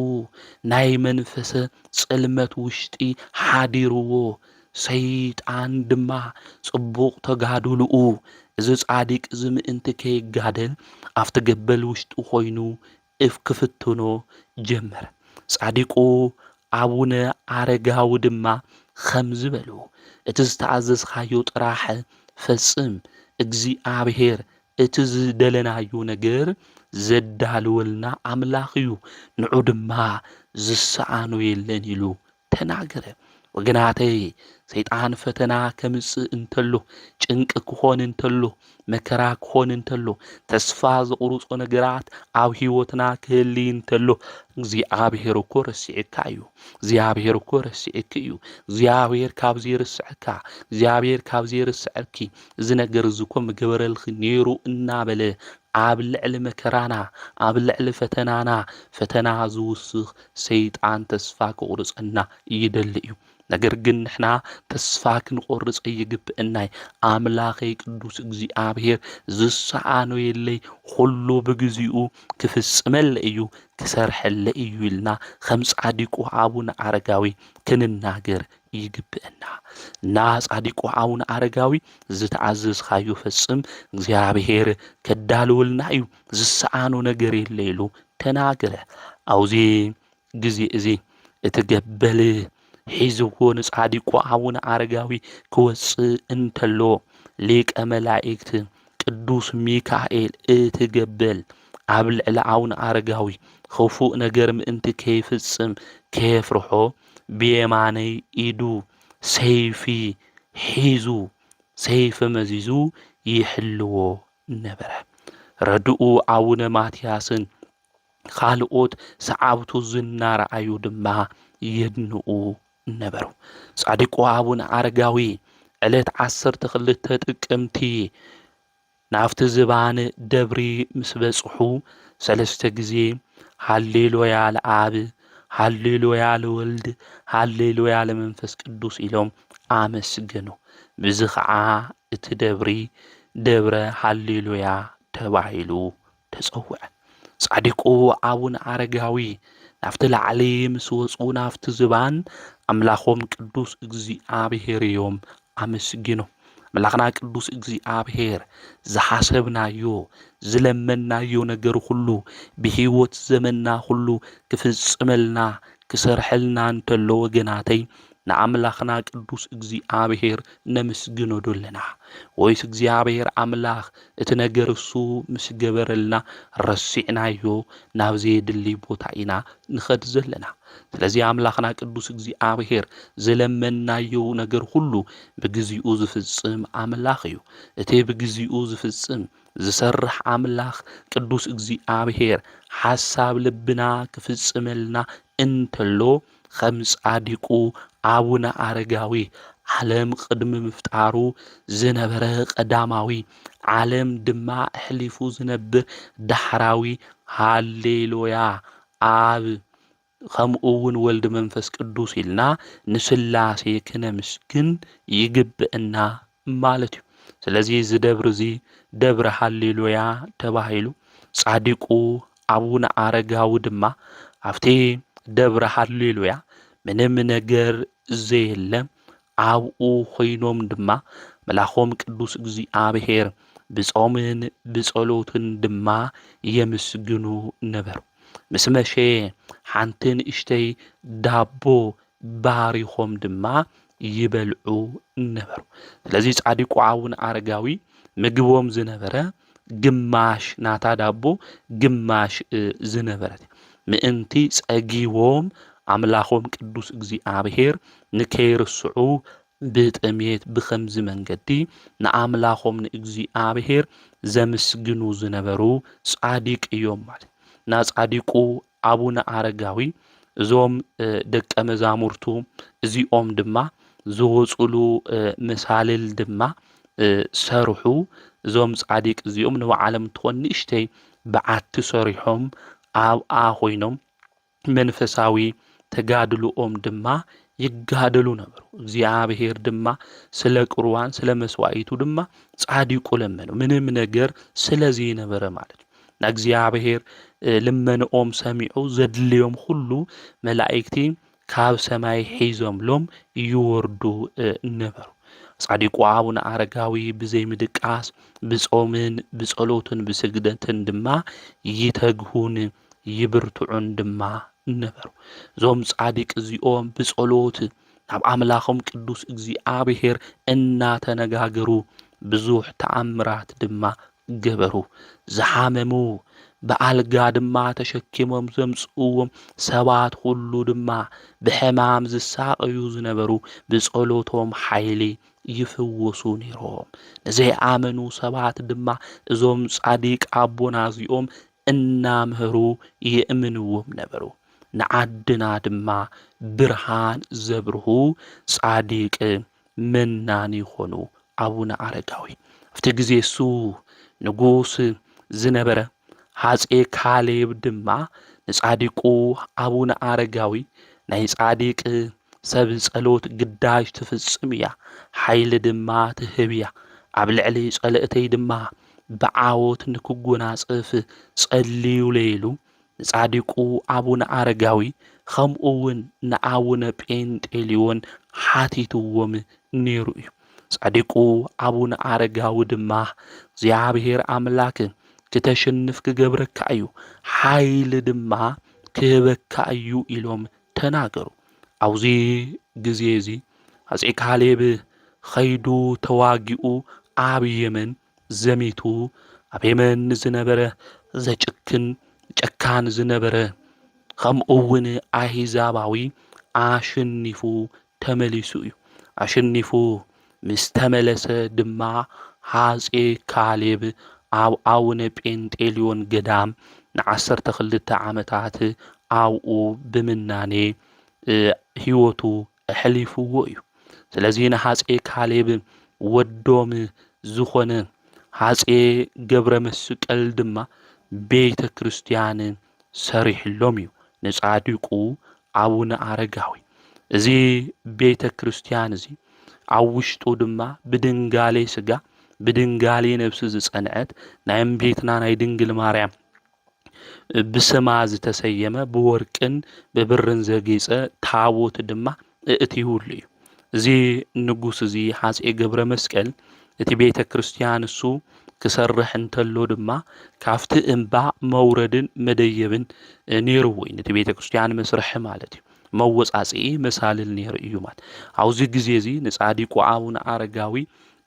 ናይ መንፈሰ ጽልመት ውሽጢ ሓዲርዎ ሰይጣን ድማ ጽቡቕ ተጋድልኡ እዚ ጻዲቅ እዚ ምእንቲ ከይጋደል ኣብቲ ገበል ውሽጡ ኮይኑ ክፍትኖ ጀመረ። ጻዲቁ ኣቡነ ኣረጋዊ ድማ ከምዚ በሉ፣ እቲ ዝተኣዘዝካዮ ጥራሕ ፈጽም፣ እግዚኣብሔር እቲ ዝደለናዮ ነገር ዘዳልወልና ኣምላኽ እዩ፣ ንዑ ድማ ዝሰኣኖ የለን ኢሉ ተናገረ። ወገናተይ ሰይጣን ፈተና ከምጽእ እንተሎ፣ ጭንቂ ክኾን እንተሎ፣ መከራ ክኾን እንተሎ፣ ተስፋ ዘቑርጾ ነገራት ኣብ ህይወትና ክህሊ እንተሎ እግዚኣብሔር እኮ ረሲዕካ እዩ፣ እግዚኣብሔር እኮ ረሲዕክ እዩ፣ እግዚኣብሔር ካብዚ ርስዐካ፣ እግዚኣብሔር ካብዚ ርስዐኪ፣ እዚ ነገር እዚ እኮ ምገበረልኺ ነይሩ እናበለ ኣብ ልዕሊ መከራና ኣብ ልዕሊ ፈተናና ፈተና ዝውስኽ ሰይጣን ተስፋ ክቑርፀና ይደሊ እዩ። ነገር ግን ንሕና ተስፋ ክንቆርፅ ይግብአናይ። ኣምላኸይ ቅዱስ እግዚኣብሔር ዝሰኣኖ የለይ፣ ኩሉ ብግዚኡ ክፍጽመለ እዩ ክሰርሐለ እዩ ኢልና ከም ጻዲቁ ኣቡነ ኣረጋዊ ክንናገር ይግብአና። እና ጻዲቁ ኣቡነ ኣረጋዊ ዝተኣዘዝካዮ ፈጽም፣ እግዚኣብሔር ከዳልወልና እዩ፣ ዝሰኣኖ ነገር የለ ኢሉ ተናገረ። ኣብዚ ግዜ እዚ እቲ ገበል ሒዝዎ ንጻዲቁ ኣቡነ ኣረጋዊ ክወፅእ እንተሎ ሊቀ መላእክት ቅዱስ ሚካኤል እቲ ገበል ኣብ ልዕሊ ኣቡነ ኣረጋዊ ክፉእ ነገር ምእንቲ ከይፍጽም ከየፍርሖ ብየማነይ ኢዱ ሰይፊ ሒዙ ሰይፊ መዚዙ ይሕልዎ ነበረ። ረድኡ ኣቡነ ማትያስን ካልኦት ሰዓብቱ ዝናረኣዩ ድማ የድንኡ ነበሩ። ጻዲቁ ኣቡነ ኣረጋዊ ዕለት 12 ጥቅምቲ ናፍቲ ዝባን ደብሪ ምስ በጽሑ 3 ግዜ ሃሌሉያ ለአብ፣ ሃሌሉያ ለወልድ፣ ሃሌሉያ ለመንፈስ ቅዱስ ኢሎም ኣመስገኑ። ብዚ ከዓ እቲ ደብሪ ደብረ ሃሌሉያ ተባሂሉ ተጸውዐ። ጻዲቁ ኣቡነ ኣረጋዊ ናፍቲ ላዕሊ ምስ ወፁ ናፍቲ ዝባን ኣምላኾም ቅዱስ እግዚኣብሔር እዮም ኣመስጊኖ። ኣምላኽና ቅዱስ እግዚኣብሔር ዝሓሰብናዮ ዝለመናዮ ነገር ሁሉ ብሂወት ዘመንና ሁሉ ክፍጽመልና ክሰርሐልና እንተሎ ወገናተይ ንኣምላኽና ቅዱስ እግዚኣብሔር ነመስግኖ ዶለና። ወይስ እግዚኣብሔር ኣምላኽ እቲ ነገር እሱ ምስ ገበረልና ረሲዕናዮ ናብ ዘየድሊ ቦታ ኢና ንኸድ ዘለና። ስለዚ ኣምላኽና ቅዱስ እግዚኣብሔር ዝለመናዮ ነገር ሁሉ ብግዚኡ ዝፍጽም ኣምላኽ እዩ። እቲ ብግዚኡ ዝፍጽም ዝሰርሕ ኣምላኽ ቅዱስ እግዚኣብሔር ሓሳብ ልብና ክፍጽመልና እንተሎ ከም ጻዲቁ ኣቡነ ኣረጋዊ ዓለም ቅድሚ ምፍጣሩ ዝነበረ ቀዳማዊ ዓለም ድማ ኣሕሊፉ ዝነብር ዳሕራዊ ሃሌሉያ ኣብ ከምኡውን ወልድ መንፈስ ቅዱስ ኢልና ንስላሴ ክነምስግን ይግብአና ማለት እዩ። ስለዚ እዚ ደብሪ እዚ ደብረ ሃሌሉያ ተባሂሉ ጻዲቁ ኣቡነ ኣረጋዊ ድማ ኣብቲ ደብረ ሃሌሉያ ምንም ነገር ዘየለ ኣብኡ ኮይኖም ድማ መላኾም ቅዱስ እግዚኣብሔር ብጾምን ብጸሎትን ድማ የምስግኑ ነበሩ። ምስ መሸ ሓንቲ ንእሽተይ ዳቦ ባሪኾም ድማ ይበልዑ ነበሩ። ስለዚ ጻዲቁ ኣቡነ ኣረጋዊ ምግቦም ዝነበረ ግማሽ ናታ ዳቦ ግማሽ ዝነበረት ምእንቲ ጸጊቦም ኣምላኾም ቅዱስ እግዚኣብሔር ንከይርስዑ ብጥሜት ብኸምዚ መንገዲ ንኣምላኾም ንእግዚኣብሔር ዘምስግኑ ዝነበሩ ጻዲቅ እዮም ማለት ና ጻዲቁ ኣቡነ ኣረጋዊ እዞም ደቀ መዛሙርቱ እዚኦም ድማ ዝወጽሉ መሳልል ድማ ሰርሑ። እዞም ጻዲቅ እዚኦም ንባዕሎም ትኾን ንእሽተይ በዓቲ ሰሪሖም ኣብኣ ኮይኖም መንፈሳዊ ተጋድልኦም ድማ ይጋደሉ ነበሩ። እግዚአብሔር ድማ ስለ ቁርባን ስለ መስዋዕቱ ድማ ጻዲቁ ለመኑ ምንም ነገር ስለዚህ ነበረ ማለት ነው። እግዚአብሔር ልመንኦም ሰሚዑ ዘድልዮም ሁሉ መላእክቲ ካብ ሰማይ ሒዞምሎም ይወርዱ ነበሩ። ጻዲቁ አቡነ አረጋዊ ብዘይ ምድቃስ ብጾምን ብጸሎትን ብስግደትን ድማ ይተግሁን ይብርትዑን ድማ ነበሩ። ዞም ጻዲቅ እዚኦም ብጸሎት ናብ አምላኾም ቅዱስ እግዚአብሔር እናተነጋገሩ ብዙሕ ተአምራት ድማ ገበሩ። ዝሓመሙ በአልጋ ድማ ተሸኪሞም ዘምጽእዎም ሰባት ሁሉ ድማ ብሕማም ዝሳቀዩ ዝነበሩ ብጸሎቶም ኃይሊ ይፍወሱ ነይሮም። ንዘይኣመኑ ሰባት ድማ እዞም ጻዲቅ አቦና እዚኦም እናምህሩ ይእምንዎም ነበሩ። ንዓድና ድማ ብርሃን ዘብርሁ ጻዲቅ መናኒ ኾኑ አቡነ አረጋዊ። ኣብቲ ግዜ እሱ ንጉስ ዝነበረ ሃፄ ካሌብ ድማ ንጻዲቁ አቡነ አረጋዊ ናይ ጻዲቅ ሰብ ጸሎት ግዳጅ ትፍጽም እያ፣ ኃይሊ ድማ ትህብ እያ፣ ኣብ ልዕሊ ጸልእተይ ድማ ብዓወት ንክጎናጽፍ ጸልዩ ለይሉ ንጻዲቁ አቡነ አረጋዊ ከምኡውን ንአቡነ ጴንጤሌዎን ሓቲትዎም ነይሩ እዩ። ጻዲቁ አቡነ አረጋዊ ድማ እግዚአብሔር አምላክ ክተሽንፍ ክገብረካ እዩ፣ ኃይሊ ድማ ክህበካ እዩ ኢሎም ተናገሩ። አውዚ ጊዜ እዚ ሃፄ ካሌብ ኸይዱ ተዋጊኡ ኣብ የመን ዘሚቱ ኣብ የመን ዝነበረ ዘጭክን ጨካን ዝነበረ ከምኡውን አሕዛባዊ ኣሸኒፉ ተመሊሱ እዩ። ኣሸኒፉ ምስ ተመለሰ ድማ ሃፄ ካሌብ ኣብ አቡነ ጴንጤሌዎን ገዳም ን12 ዓመታት ኣብኡ ብምናኔ ህይወቱ ኣሕሊፍዎ እዩ። ስለዚ ንሃፄ ካሌብ ወዶም ዝኾነ ሃፄ ገብረ መስቀል ድማ ቤተ ክርስቲያን ሰሪሕሎም እዩ ንጻዲቁ አቡነ አረጋዊ። እዚ ቤተ ክርስቲያን እዚ ኣብ ውሽጡ ድማ ብድንጋሌ ስጋ ብድንጋሌ ነፍሲ ዝጸንዐት ናይ እመቤትና ናይ ድንግል ማርያም ብስማ ዝተሰየመ ብወርቅን ብብርን ዘጌጸ ታቦት ድማ እእትይውሉ እዩ። እዚ ንጉስ እዚ ሃፄ ገብረ መስቀል እቲ ቤተ ክርስቲያን እሱ ክሰርሕ እንተሎ ድማ ካፍቲ እምባ መውረድን መደየብን ነይርዎ እዩ። ነቲ ቤተ ክርስቲያን መስርሒ ማለት እዩ፣ መወጻጽኢ መሳልል ነይሩ እዩ ማለት። ኣብዚ ግዜ እዚ ንጻዲቁ አቡነ አረጋዊ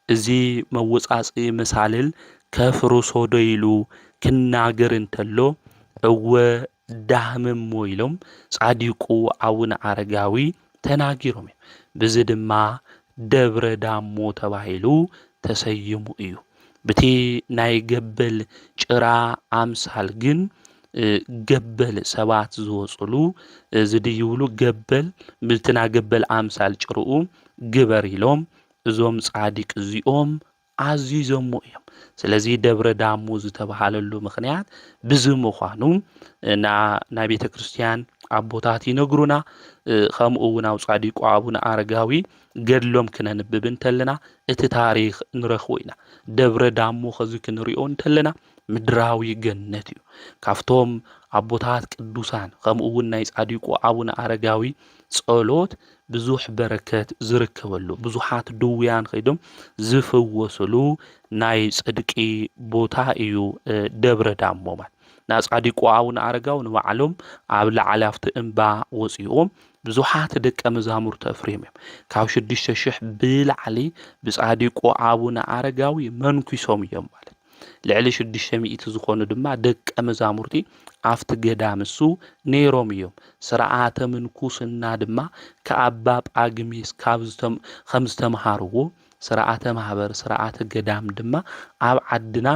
እዚ መወጻጽኢ መሳልል ከፍርሶ ዶ ኢሉ ክናገር እንተሎ እወ ዳህምሞ ኢሎም ጻዲቁ አቡነ አረጋዊ ተናጊሮም እዩ። ብዚ ድማ ደብረ ዳሞ ተባሂሉ ተሰይሙ እዩ። በቲ ናይ ገበል ጭራ አምሳል ግን ገበል ሰባት ዝወጽሉ ዝድይብሉ ገበል ብትና ገበል አምሳል ጭርኡ ግበር ኢሎም እዞም ጻዲቅ እዚኦም አዚዞሞ እዮም። ስለዚ ደብረ ዳሞ ዝተባሃለሉ ምክንያት ብዚ ምዃኑ ናይ ቤተ ክርስቲያን አቦታት ይነግሩና። ከምኡውን ኣብ ጻዲቁ አቡነ አረጋዊ ገድሎም ክነንብብ እንተለና እቲ ታሪክ ንረኽቦ ኢና። ደብረ ዳሞ ከዚ ክንሪኦ እንተለና ምድራዊ ገነት እዩ። ካፍቶም አቦታት ቅዱሳን ከምኡውን ናይ ጻዲቁ አቡነ አረጋዊ ጸሎት ብዙሕ በረከት ዝርከበሉ ብዙሓት ድውያን ኸይዶም ዝፍወስሉ ናይ ጽድቂ ቦታ እዩ ደብረ ዳሞ ማለት። ና ጻዲቁ አቡነ አረጋዊ ንባዕሎም ኣብ ላዕላፍቲ እምባ ወፂኦም ብዙሓት ደቀ መዛሙርቲ ኣፍርዮም እዮም። ካብ 6,000 ብላዕሊ ብጻዲቁ አቡነ አረጋዊ መንኩሶም እዮም ማለት። ልዕሊ 600 ዝኾኑ ድማ ደቀ መዛሙርቲ ኣብቲ ገዳም እሱ ነይሮም እዮም። ስርዓተ ምንኩስና ድማ ከኣባ ጳግሜስ ከም ዝተምሃርዎ ስርዓተ ማህበር ስርዓተ ገዳም ድማ ኣብ ዓድና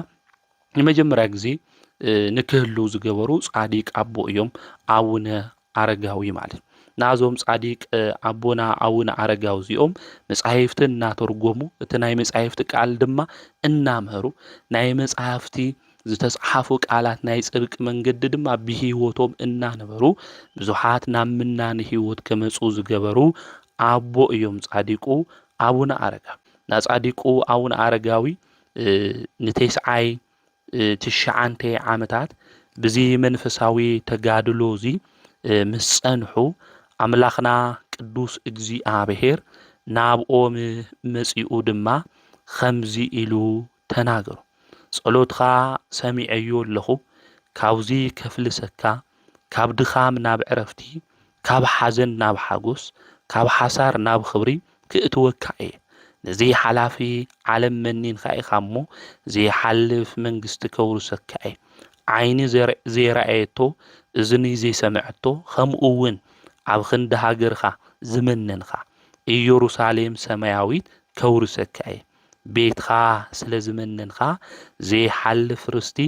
ንመጀመርያ ግዜ ንክህሉ ዝገበሩ ጻዲቅ አቦ እዮም አቡነ አረጋዊ ማለት። ናዞም ጻዲቅ አቦና አቡነ አረጋዊ እዚኦም መጻሕፍቲ እናተርጎሙ እቲ ናይ መጻሕፍቲ ቃል ድማ እናምህሩ ናይ መጻሕፍቲ ዝተጻሓፉ ቃላት ናይ ጽድቂ መንገዲ ድማ ብሂወቶም እናነበሩ ብዙሓት ናብ ምናኒ ህይወት ከመጹ ዝገበሩ አቦ እዮም ጻዲቁ አቡነ አረጋዊ። ና ጻዲቁ አቡነ አረጋዊ ንተስዓይ 9 ዓመታት በዚ መንፈሳዊ ተጋድሎ እዚ ምስ ጸንሑ ኣምላኽና ቅዱስ እግዚኣብሔር ናብኦም መጺኡ ድማ ኸምዚ ኢሉ ተናገሩ። ጸሎትኻ ሰሚዐዮ ኣለኹ፣ ካብዚ ከፍልሰካ፣ ካብ ድኻም ናብ ዕረፍቲ፣ ካብ ሓዘን ናብ ሓጎስ፣ ካብ ሓሳር ናብ ክብሪ ክእትወካ እየ። ነዚ ሓላፊ ዓለም መኒንካ ኢኻ እሞ ዘይሓልፍ መንግስቲ ከውርሰካ እየ። ዓይኒ ዘይረኣየቶ እዝኒ ዘይሰምዐቶ ከምኡ እውን ኣብ ክንዲ ሃገርካ ዝመነንካ ኢየሩሳሌም ሰማያዊት ከውርሰካ እየ። ቤትካ ስለ ዝመነንካ ዘይሓልፍ ርስቲ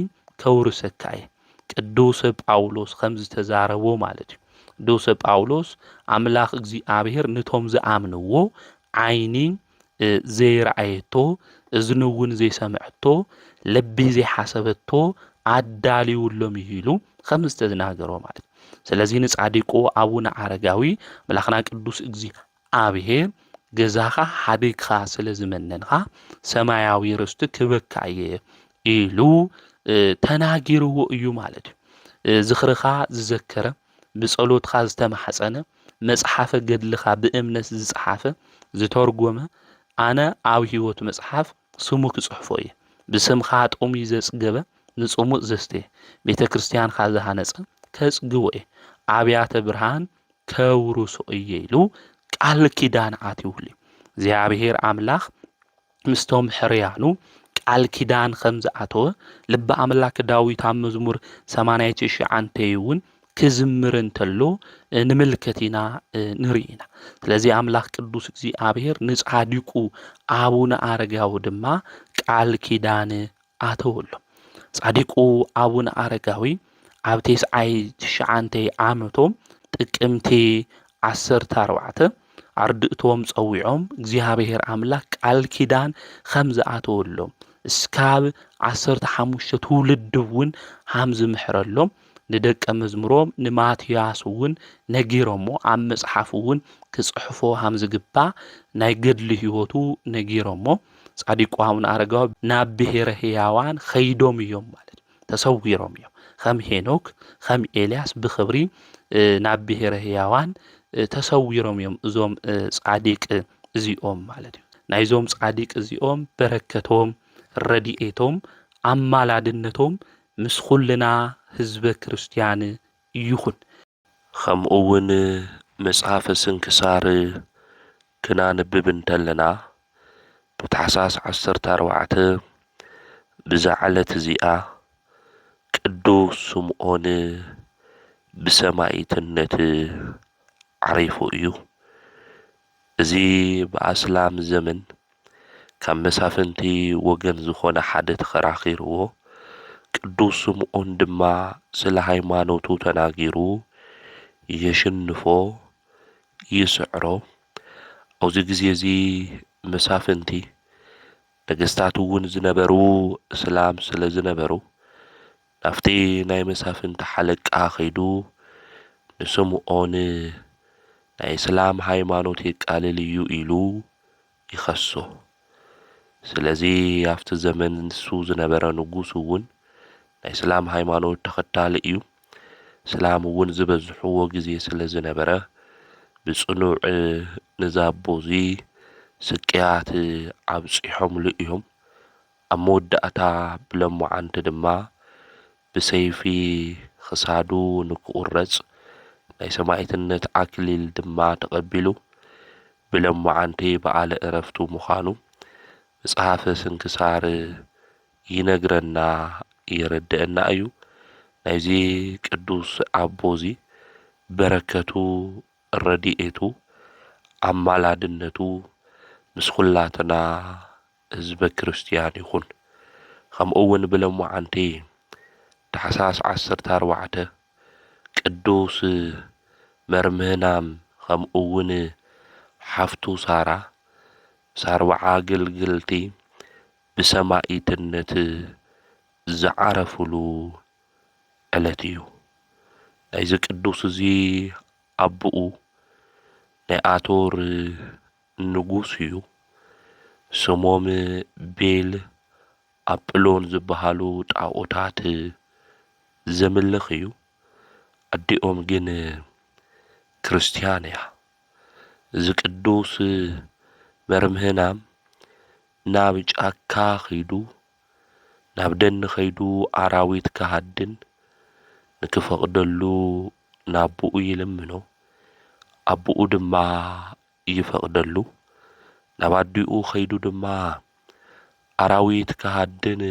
ከውርሰካ እየ። ቅዱስ ጳውሎስ ከም ዝተዛረቦ ማለት እዩ። ቅዱስ ጳውሎስ ኣምላኽ እግዚኣብሔር ነቶም ዝኣምንዎ ዓይኒ ዘይረኣየቶ እዝኒ እውን ዘይሰምዐቶ ልቢ ዘይሓሰበቶ ኣዳልዩሎም ኢሉ ከም ዝተናገሮ ማለት። ስለዚ ንጻዲቁ ኣቡነ ኣረጋዊ ኣምላኽና ቅዱስ እግዚኣብሔር ገዛኻ ሓዲግካ ስለ ዝመነንካ ሰማያዊ ርስቲ ክበካ እየ ኢሉ ተናጊርዎ እዩ ማለት እዩ። ዝኽርኻ ዝዘከረ ብጸሎትካ ዝተማሕፀነ መጽሓፈ ገድልኻ ብእምነት ዝጸሓፈ ዝተርጎመ ኣነ ኣብ ህይወት መጽሓፍ ስሙ ክጽሕፎ እየ። ብስምካ ጦሚ ዘጽገበ ንጽሙእ ዘስተየ ቤተ ክርስቲያንካ ዝሃነጸ ከጽግቦ እየ። ኣብያተ ብርሃን ከውርሶ እየ ኢሉ ቃል ኪዳን ኣትይሁሉ እግዚኣብሔር ኣምላኽ ምስቶም ሕርያኑ ቃል ኪዳን ከም ዝኣተወ ልበ ኣምላክ ዳዊት ኣብ መዝሙር 89 እውን ክዝምር እንተሎ ንምልከት ኢና ንርኢና። ስለዚ ኣምላኽ ቅዱስ እግዚኣብሔር ንጻዲቁ ኣቡነ ኣረጋዊ ድማ ቃል ኪዳን ኣተወሎ። ጻዲቁ ኣቡነ ኣረጋዊ ኣብ 99 ዓመቶም ጥቅምቲ 14 ኣርድእቶም ጸዊዖም እግዚኣብሔር ኣምላኽ ቃል ኪዳን ከም ዝኣተወሎም እስካብ 15 ትውልድ እውን ሃም ዝምሕረሎም ንደቀ መዝሙሮም ንማትያስ እውን ነጊሮሞ ኣብ መጽሓፍ እውን ክጽሕፎ ሃም ዝግባእ ናይ ገድሊ ህይወቱ ነጊሮሞ። ጻዲቁ ኣቡነ ኣረጋዊ ናብ ብሔረ ሕያዋን ኸይዶም እዮም ማለት ተሰዊሮም እዮም። ከም ሄኖክ ከም ኤልያስ ብኽብሪ ናብ ብሔረ ሕያዋን ተሰዊሮም እዮም እዞም ጻዲቅ እዚኦም ማለት እዩ። ናይዞም ጻዲቅ እዚኦም በረከቶም ረድኤቶም ኣማላድነቶም ምስ ኩልና ህዝበ ክርስቲያን ይኹን። ከምኡ እውን መጽሓፈ ስንክሳር ክናንብብ እንተለና ብታሕሳስ 14 ብዛ ዕለት እዚኣ ቅዱስ ስምዖን ብሰማዕትነት ዓሪፉ እዩ። እዚ ብኣስላም ዘመን ካብ መሳፍንቲ ወገን ዝኾነ ሓደ ተኸራኺርዎ ቅዱስ ስምዖን ድማ ስለ ሃይማኖቱ ተናጊሩ የሽንፎ ይስዕሮ። ኣብዚ ግዜ እዚ መሳፍንቲ ነገስታት እውን ዝነበሩ እስላም ስለ ዝነበሩ ናፍቲ ናይ መሳፍንቲ ሓለቃ ኸይዱ ንስምዖን ናይ እስላም ሃይማኖት የቃልል እዩ ኢሉ ይኸሶ። ስለዚ ኣብቲ ዘመን ንሱ ዝነበረ ንጉስ እውን ናይ እስላም ሃይማኖት ተኸታሊ እዩ። እስላም እውን ዝበዝሕዎ ግዜ ስለ ዝነበረ ብጽኑዕ ንዛቦ እዚ ስቅያት ኣብፂሖምሉ እዮም። ኣብ መወዳእታ ብለማዓንቲ ድማ ብሰይፊ ክሳዱ ንክቁረጽ ናይ ሰማዕትነት ኣክሊል ድማ ተቐቢሉ ብለማዓንቲ በዓለ ዕረፍቱ ምዃኑ መጽሓፈ ስንክሳር ይነግረና የረድአና እዩ። ናይዚ ቅዱስ ኣቦ እዚ በረከቱ ረድኤቱ ኣማላድነቱ ምስ ኩላትና ህዝበ ክርስቲያን ይኹን። ከምኡ እውን ብለማዓንቲ ታሕሳስ 14 ቅዱስ መርምህናም ከምኡ እውን ሓፍቱ ሳራ ሳርባዓ ግልግልቲ ብሰማዕትነት ዝዓረፍሉ ዕለት እዩ። ናይዚ ቅዱስ እዚ ኣቦኡ ናይ ኣቶር ንጉስ እዩ። ስሞም ቤል ኣጵሎን ዝበሃሉ ጣዖታት ዘምልኽ እዩ። ኣዲኦም ግን ክርስቲያን እያ። እዚ ቅዱስ መርምህናም ናብ ጫካ ኸይዱ ናብ ደኒ ኸይዱ ኣራዊት ክሃድን ንክፈቕደሉ ናብኡ ይልምኖ። ኣቦኡ ድማ ይፈቕደሉ። ናብ ኣዲኡ ኸይዱ ድማ ኣራዊት ክሃድን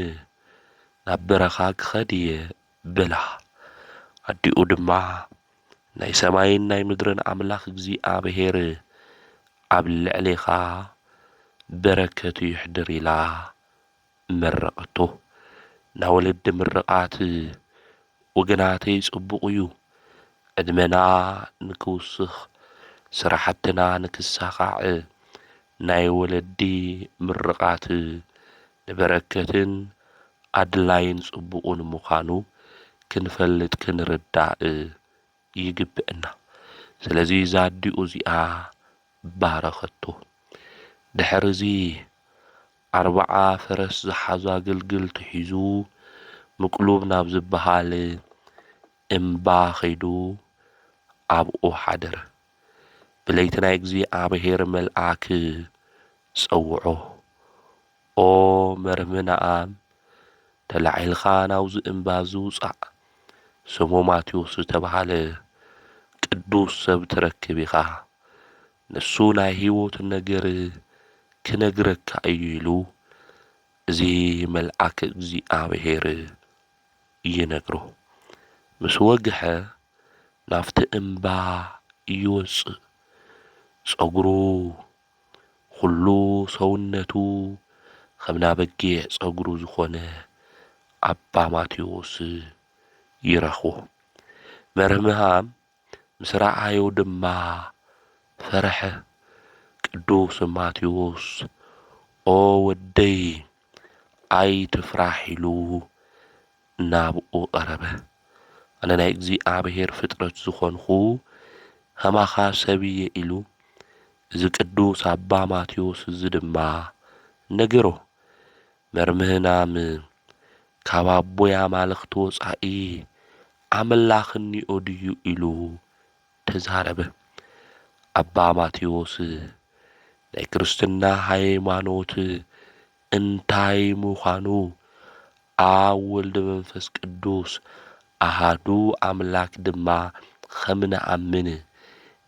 ናብ በረኻ ክኸድ ይብላ። ኣዲኡ ድማ ናይ ሰማይን ናይ ምድርን ኣምላኽ እግዚኣብሔር ኣብ ልዕሊኻ በረከት ይሕድር ኢላ መረቐቶ። ናይ ወለዲ ምርቓት ወገናተይ ጽቡቕ እዩ። ዕድመና ንክውስኽ ስራሕትና ንክሳኻዕ ናይ ወለዲ ምርቓት ንበረከትን ኣድላይን ጽቡቕን ምዃኑ ክንፈልጥ ክንርዳእ ይግብአና። ስለዚ ዛዲኡ እዚኣ ባረኸቶ። ድሕርዚ 40 ፈረስ ዝሓዙ ኣገልግል ትሒዙ ምቅሉብ ናብ ዝበሃል እምባ ኸይዱ ኣብኡ ሓደረ። ብለይቲ ናይ እግዚኣብሔር መልኣክ ጸውዖ። ኦ መርምህናኣም ተላዒልኻ ናብዚ እምባ ዝውፃእ ስሙ ማቴዎስ ዝተብሃለ ቅዱስ ሰብ ትረክብ ኢኻ። ንሱ ናይ ሕይወት ነገር ክነግረካ እዩ ኢሉ እዚ መልኣክ እግዚኣብሔር ይነግሮ። ምስ ወግሐ ናፍቲ እምባ ይወፅእ። ጸጉሩ ኩሉ ሰውነቱ ከም ናበጊዕ ጸጉሩ ዝኾነ ኣባ ማቴዎስ ይረኽቦ። መርምህናም ምስ ረኣዮ ድማ ፈርሐ። ቅዱስ ማቴዎስ ኦ ወደይ ኣይትፍራሕ ኢሉ ናብኡ ቀረበ። ኣነ ናይ እግዚኣብሔር ፍጥረት ዝኾንኹ ከማኻ ሰብ እየ ኢሉ እዚ ቅዱስ ኣባ ማቴዎስ እዚ ድማ ነገሮ። መርምህናም ካብ ኣቦይ ኣማልኽቲ ወፃኢ ኣምላኽ እኒኦ ድዩ ኢሉ ተዛረበ። ኣባ ማቴዎስ ናይ ክርስትና ሃይማኖት እንታይ ምዃኑ ኣብ ወልደ መንፈስ ቅዱስ ኣሃዱ ኣምላክ ድማ ከም ንኣምን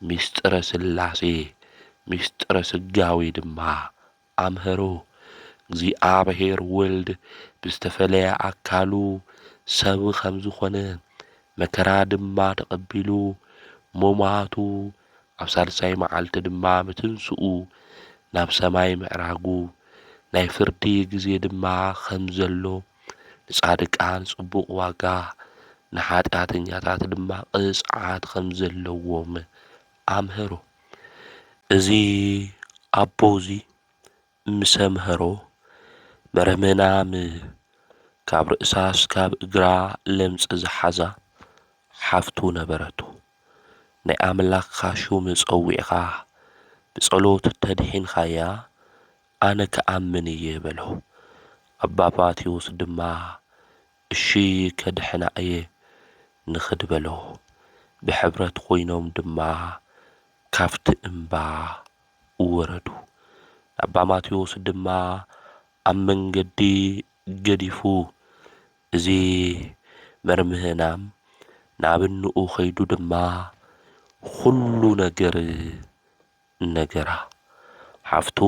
ምስጢረ ሥላሴ ምስጢረ ስጋዊ ድማ ኣምሃሮ። እግዚኣብሔር ወልድ ብዝተፈለየ ኣካሉ ሰብ ከም ዝኾነ መከራ ድማ ተቐቢሉ ሞማቱ ኣብ ሳልሳይ መዓልቲ ድማ ምትንስኡ ናብ ሰማይ ምዕራጉ ናይ ፍርዲ ጊዜ ድማ ከም ዘሎ ንጻድቃን ጽቡቕ ዋጋ ንኃጢአተኛታት ድማ ቅጽዓት ከም ዘለዎም ኣምሃሮ። እዚ ኣቦዚ ምስ ኣምሃሮ መርምህናም ካብ ርእሳ እስካብ እግራ ለምጽ ዝሓዛ ሓፍቱ ነበረቱ። ናይ ኣምላኽካ ሹም ጸዊዕኻ ብጸሎት ተድሒንኻያ ኣነ ከኣምን እየ በሎ። ኣባ ማቴዎስ ድማ እሺ ከድሕና እየ ንኽድ በሎ። ብሕብረት ኾይኖም ድማ ካፍቲ እምባ ወረዱ። ኣባ ማቴዎስ ድማ ኣብ መንገዲ ገዲፉ እዚ መርምህናም ናብ እንኡ ኸይዱ ድማ ኩሉ ነገር ነገራ። ሓፍቱ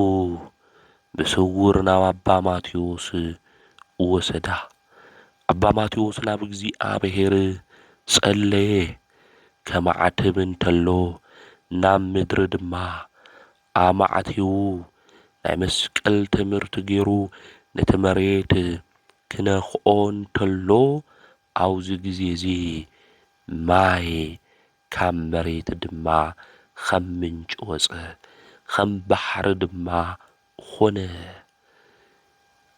ብስውር ናብ ኣባ ማቴዎስ ወሰዳ። ኣባ ማቴዎስ ናብ እግዚኣብሔር ጸለየ። ከመዓትብ እንተሎ ናብ ምድሪ ድማ ኣማዕቲቡ ናይ መስቀል ትምህርቲ ገይሩ ነቲ መሬት ክነኽኦ እንተሎ ኣብዚ ጊዜ እዚ ማይ ካብ መሬት ድማ ከም ምንጭ ወፀ፣ ከም ባሕሪ ድማ ኾነ።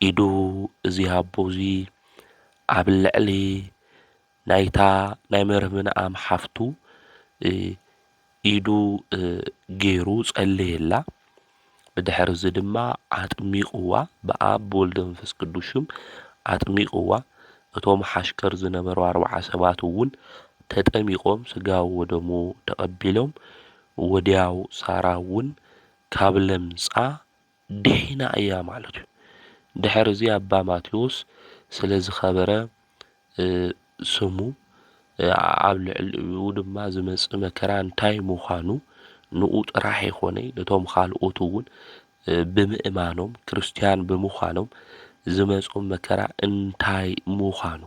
ኢዱ እዚ ኣቦዚ ኣብ ልዕሊ ናይታ ናይ መርምህናም ሓፍቱ ኢዱ ገይሩ ጸለየላ። ብድሕሪ እዚ ድማ ኣጥሚቕዋ ብኣብ ብወልደ መንፈስ ቅዱስ ሹም ኣጥሚቕዋ። እቶም ሓሽከር ዝነበሩ 40 ሰባት እውን ተጠሚቆም ስጋው ወደሙ ተቀቢሎም ወዲያው ሳራውን ካብ ለምጻ ድሒና እያ ማለት እዩ። ድሕሪ እዚ ኣባ ማቴዎስ ስለ ዝኸበረ ስሙ ኣብ ልዕሊኡ ድማ ዝመጽእ መከራ እንታይ ምዃኑ ንኡ ጥራሕ ይኾነ ነቶም ካልኦት እውን ብምእማኖም ክርስቲያን ብምዃኖም ዝመጾም መከራ እንታይ ምዃኑ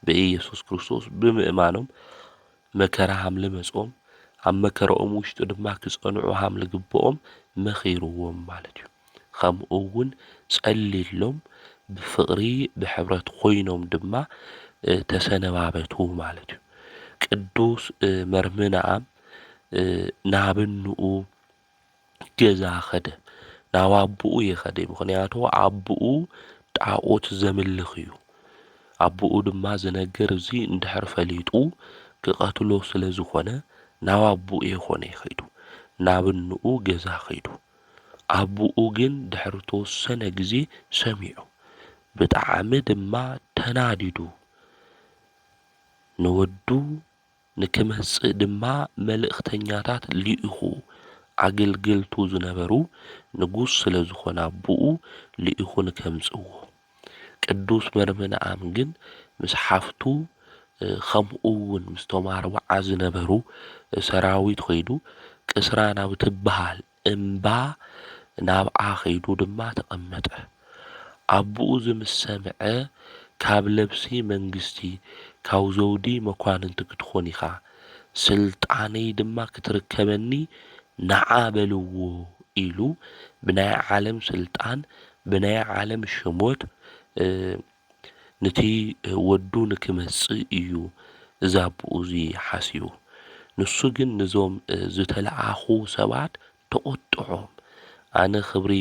በኢየሱስ ክርስቶስ ብምእማኖም መከራ ሃም ልመጾም ኣብ መከራኦም ውሽጢ ድማ ክጸንዑ ሃም ልግብኦም መኺርዎም ማለት እዩ። ከምኡ እውን ጸሊሎም ብፍቕሪ ብሕብረት ኮይኖም ድማ ተሰነባበቱ ማለት እዩ። ቅዱስ መርምንኣም ናብንኡ ገዛ ኸደ ናብ ኣቦኡ የኸደ ምኽንያቱ ኣቦኡ ጣዖት ዘምልኽ እዩ። ኣቦኡ ድማ ዝነገር እዚ እንድሕር ፈሊጡ ክቐትሎ ስለ ዝኾነ ናብ ኣቦኡ የኾነ ይኸይዱ ናብንኡ ገዛ ኸይዱ። ኣቦኡ ግን ድሕሪ ተወሰነ ግዜ ሰሚዑ ብጣዕሚ ድማ ተናዲዱ ንወዱ ንክመጽእ ድማ መልእኽተኛታት ልኢኹ ኣገልገልቱ ዝነበሩ ንጉስ ስለ ዝኾነ ኣቦኡ ልኢኹ ንከምጽእዎ ቅዱስ መርምንኣም ግን ምስ ሓፍቱ ከምኡ እውን ምስቶም 40 ዝነበሩ ሰራዊት ኸይዱ ቅስራ ናብ ትበሃል እምባ ናብኣ ኸይዱ ድማ ተቐመጠ። ኣቦኡ ዝምስ ሰምዐ ካብ ለብሲ መንግስቲ ካብ ዘውዲ መኳንንቲ ክትኾን ኢኻ ስልጣነይ ድማ ክትርከበኒ ነዓ በልዎ ኢሉ ብናይ ዓለም ስልጣን ብናይ ዓለም ሽሞት ነቲ ወዱ ንክመጽእ እዩ እዛ ኣቦኡ እዚ ሓሲቡ። ንሱ ግን ነዞም ዝተለኣኹ ሰባት ተቆጥዖም ኣነ ክብሪ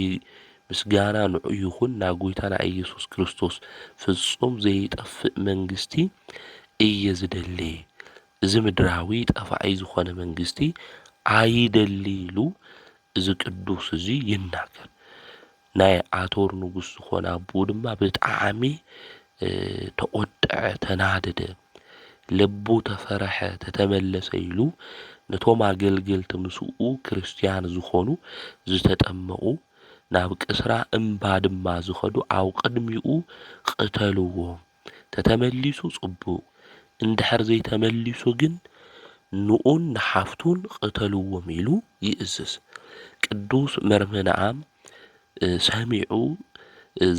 ምስጋና ንዑ ይኹን ናብ ጎይታና ኢየሱስ ክርስቶስ ፍጹም ዘይጠፍእ መንግስቲ እየ ዝደሊ እዚ ምድራዊ ጠፋኢ ዝኾነ መንግስቲ ኣይደሊ ኢሉ እዚ ቅዱስ እዚ ይናገር። ናይ ኣቶር ንጉስ ዝኾነ ኣቦኡ ድማ ብጣዕሚ ተቆጥዐ ተናደደ ልቡ ተፈረሐ ተተመለሰ ኢሉ ነቶም ኣገልገልቲ ምስኡ ክርስቲያን ዝኾኑ ዝተጠመቁ ናብ ቅስራ እምባ ድማ ዝኸዱ ኣብ ቅድሚኡ ቅተልዎም ተተመሊሱ ጽቡቕ እንድሕር ዘይተመሊሱ ግን ንኡን ንሓፍቱን ቅተልዎም ኢሉ ይእዝዝ። ቅዱስ መርምንኣም ሰሚዑ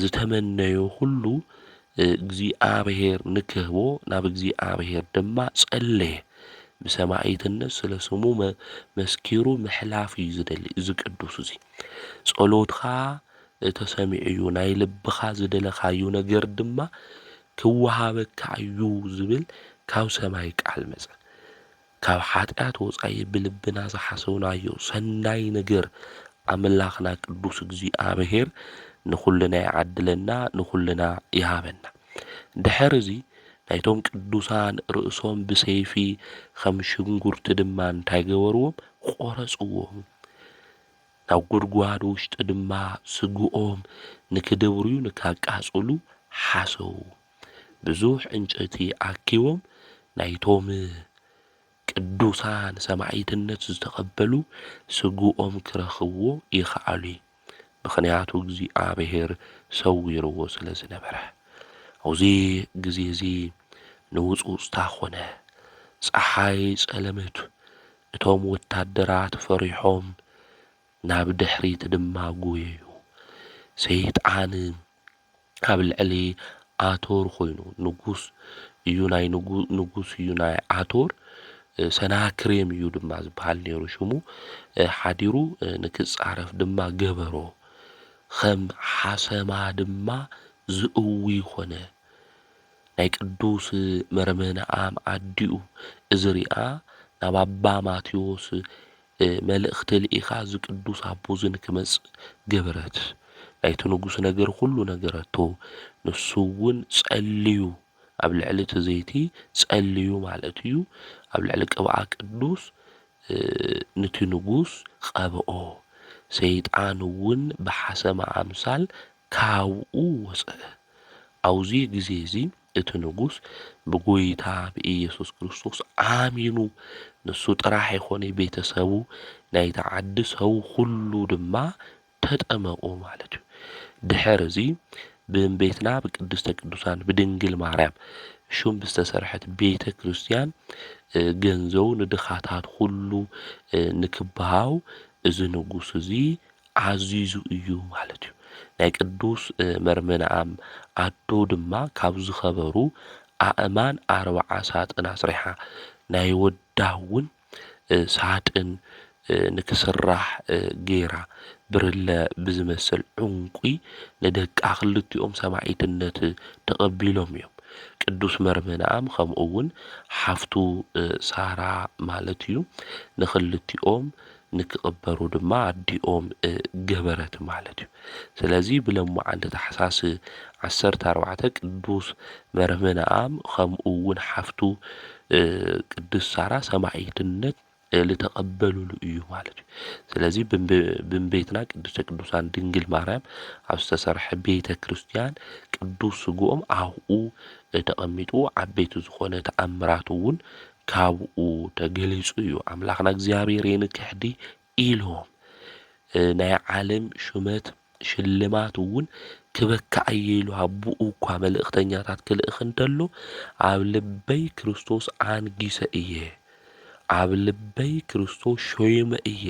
ዝተመነዮ ሁሉ እግዚአብሔር ንክህቦ ናብ እግዚአብሔር ድማ ጸለየ። ብሰማዕትነት ስለ ስሙ መስኪሩ ምሕላፍ እዩ ዝደሊ እዚ ቅዱስ እዚ ጸሎትኻ ተሰሚዑ እዩ ናይ ልብኻ ዝደለኻዮ ነገር ድማ ክወሃበካ እዩ ዝብል ካብ ሰማይ ቃል መጸ። ካብ ኃጢአት ወጻኢ ብልብና ዝሓሰብናዮ ሰናይ ነገር ኣምላኽና ቅዱስ እግዚአብሔር ንኹልና ይዓድለና ንኹልና ይሃበና። ድሕር እዚ ናይቶም ቅዱሳን ርእሶም ብሰይፊ ከም ሽንጉርቲ ድማ እንታይ ገበርዎም ቆረጽዎም። ናብ ጉድጓድ ውሽጢ ድማ ስግኦም ንክደብርዩ ንካቃጽሉ ሓሰቡ። ብዙሕ ዕንጨይቲ ኣኪቦም ናይቶም ቅዱሳን ሰማዕትነት ዝተቐበሉ ስግኦም ክረኽብዎ ይኽኣሉ። ምኽንያቱ እግዚአብሔር ሰዊርዎ ስለ ዝነበረ ኣብዚ ግዜ እዚ ንውፁፅታ ኾነ ፀሓይ ጸለመቱ። እቶም ወታደራት ፈሪሖም ናብ ድሕሪት ድማ ጎየዩ። ሰይጣን ካብ ልዕሊ ኣቶር ኮይኑ ንጉስ እዩ ናይ ንጉስ እዩ ናይ ኣቶር ሰናክሬም እዩ ድማ ዝበሃል ነይሩ ሽሙ ሓዲሩ ንክጻረፍ ድማ ገበሮ ከም ሓሰማ ድማ ዝእዊ ኾነ። ናይ ቅዱስ መርምንኣም ኣዲኡ እዝሪኣ ናብ ኣባ ማቴዎስ መልእኽቲ ልኢኻ እዚ ቅዱስ ኣቦዚ ንክመጽእ ገበረት። ናይቲ ንጉስ ነገር ሁሉ ነገረቶ። ንሱ እውን ጸልዩ ኣብ ልዕሊ እቲ ዘይቲ ጸልዩ ማለት እዩ። ኣብ ልዕሊ ቅብኣ ቅዱስ ነቲ ንጉስ ቀብኦ። ሰይጣን እውን ብሓሰማ ኣምሳል ካብኡ ወፅአ። ኣብዚ ግዜ እዚ ንጉስ ብጎይታ ብኢየሱስ ክርስቶስ አሚኑ ንሱ ጥራሕ ይኾነ ቤተሰቡ ናይ ተዓዲ ሰው ሁሉ ድማ ተጠመቁ ማለት እዩ። ድሕር እዚ ብእንቤትና ብቅድስተ ቅዱሳን ብድንግል ማርያም ሹም ብዝተሰርሐት ቤተ ክርስቲያን ገንዘው ንድኻታት ሁሉ ንክብሃው እዚ ንጉስ እዚ ዓዚዙ እዩ ማለት እዩ። ናይ ቅዱስ መርመንኣም ኣዶ ድማ ካብ ዝኸበሩ ኣእማን 40 ሳጥን ኣስሪሓ ናይ ወዳውን ሳጥን ንክስራሕ ገይራ ብርለ ብዝመስል ዕንቁ ንደቃ ክልቲኦም ሰማዒትነት ተቐቢሎም እዮም። ቅዱስ መርመንኣም ከምኡውን ሓፍቱ ሳራ ማለት እዩ ንክልቲኦም ንክቕበሩ ድማ ኣዲኦም ገበረት ማለት እዩ። ስለዚ ብለሙዓንቲ ታሕሳስ 14 ቅዱስ መርመንኣም ከምኡውን ሓፍቱ ቅዱስ ሳራ ሰማዒትነት ልተቐበሉሉ እዩ ማለት እዩ። ስለዚ ብንቤትና ቅድስተ ቅዱሳን ድንግል ማርያም ኣብ ዝተሰርሐ ቤተ ክርስቲያን ቅዱስ ስግኦም ኣብኡ ተቐሚጡ ዓበይቲ ዝኾነ ተኣምራት እውን ካብኡ ተገሊጹ እዩ። ኣምላኽና እግዚአብሔር የንክሕዲ ኢሎም ናይ ዓለም ሹመት ሽልማት እውን ክበካ እየኢሉ ኣብኡ እኳ መልእኽተኛታት ክልእኽ እንተሎ ኣብ ልበይ ክርስቶስ አንጊሰ እየ፣ ኣብ ልበይ ክርስቶስ ሾይመ እየ፣